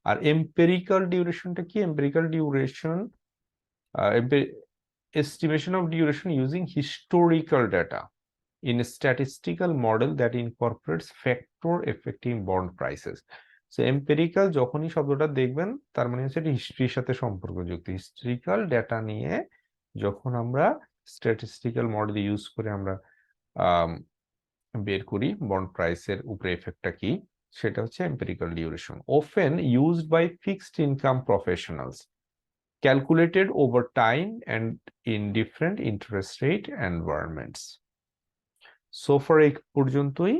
আর empirical ডিউরেশনটা কি, empirical duration estimation of duration using historical data in a statistical model that incorporates factor affecting bond prices. So empirical যখনই শব্দটা দেখবেন তার মানে হচ্ছে এটা হিস্ট্রির সাথে সম্পর্কযুক্ত, হিস্ট্রিক্যাল ডেটা নিয়ে যখন আমরা স্ট্যাটিস্টিক্যাল মডেল ইউজ করে আমরা বের করি বন্ড প্রাইসের উপরে এফেক্টটা কি, সেটা হচ্ছে empirical duration, often used by fixed income professionals, calculated over time and in different interest rate environments. So far এই পর্যন্তই।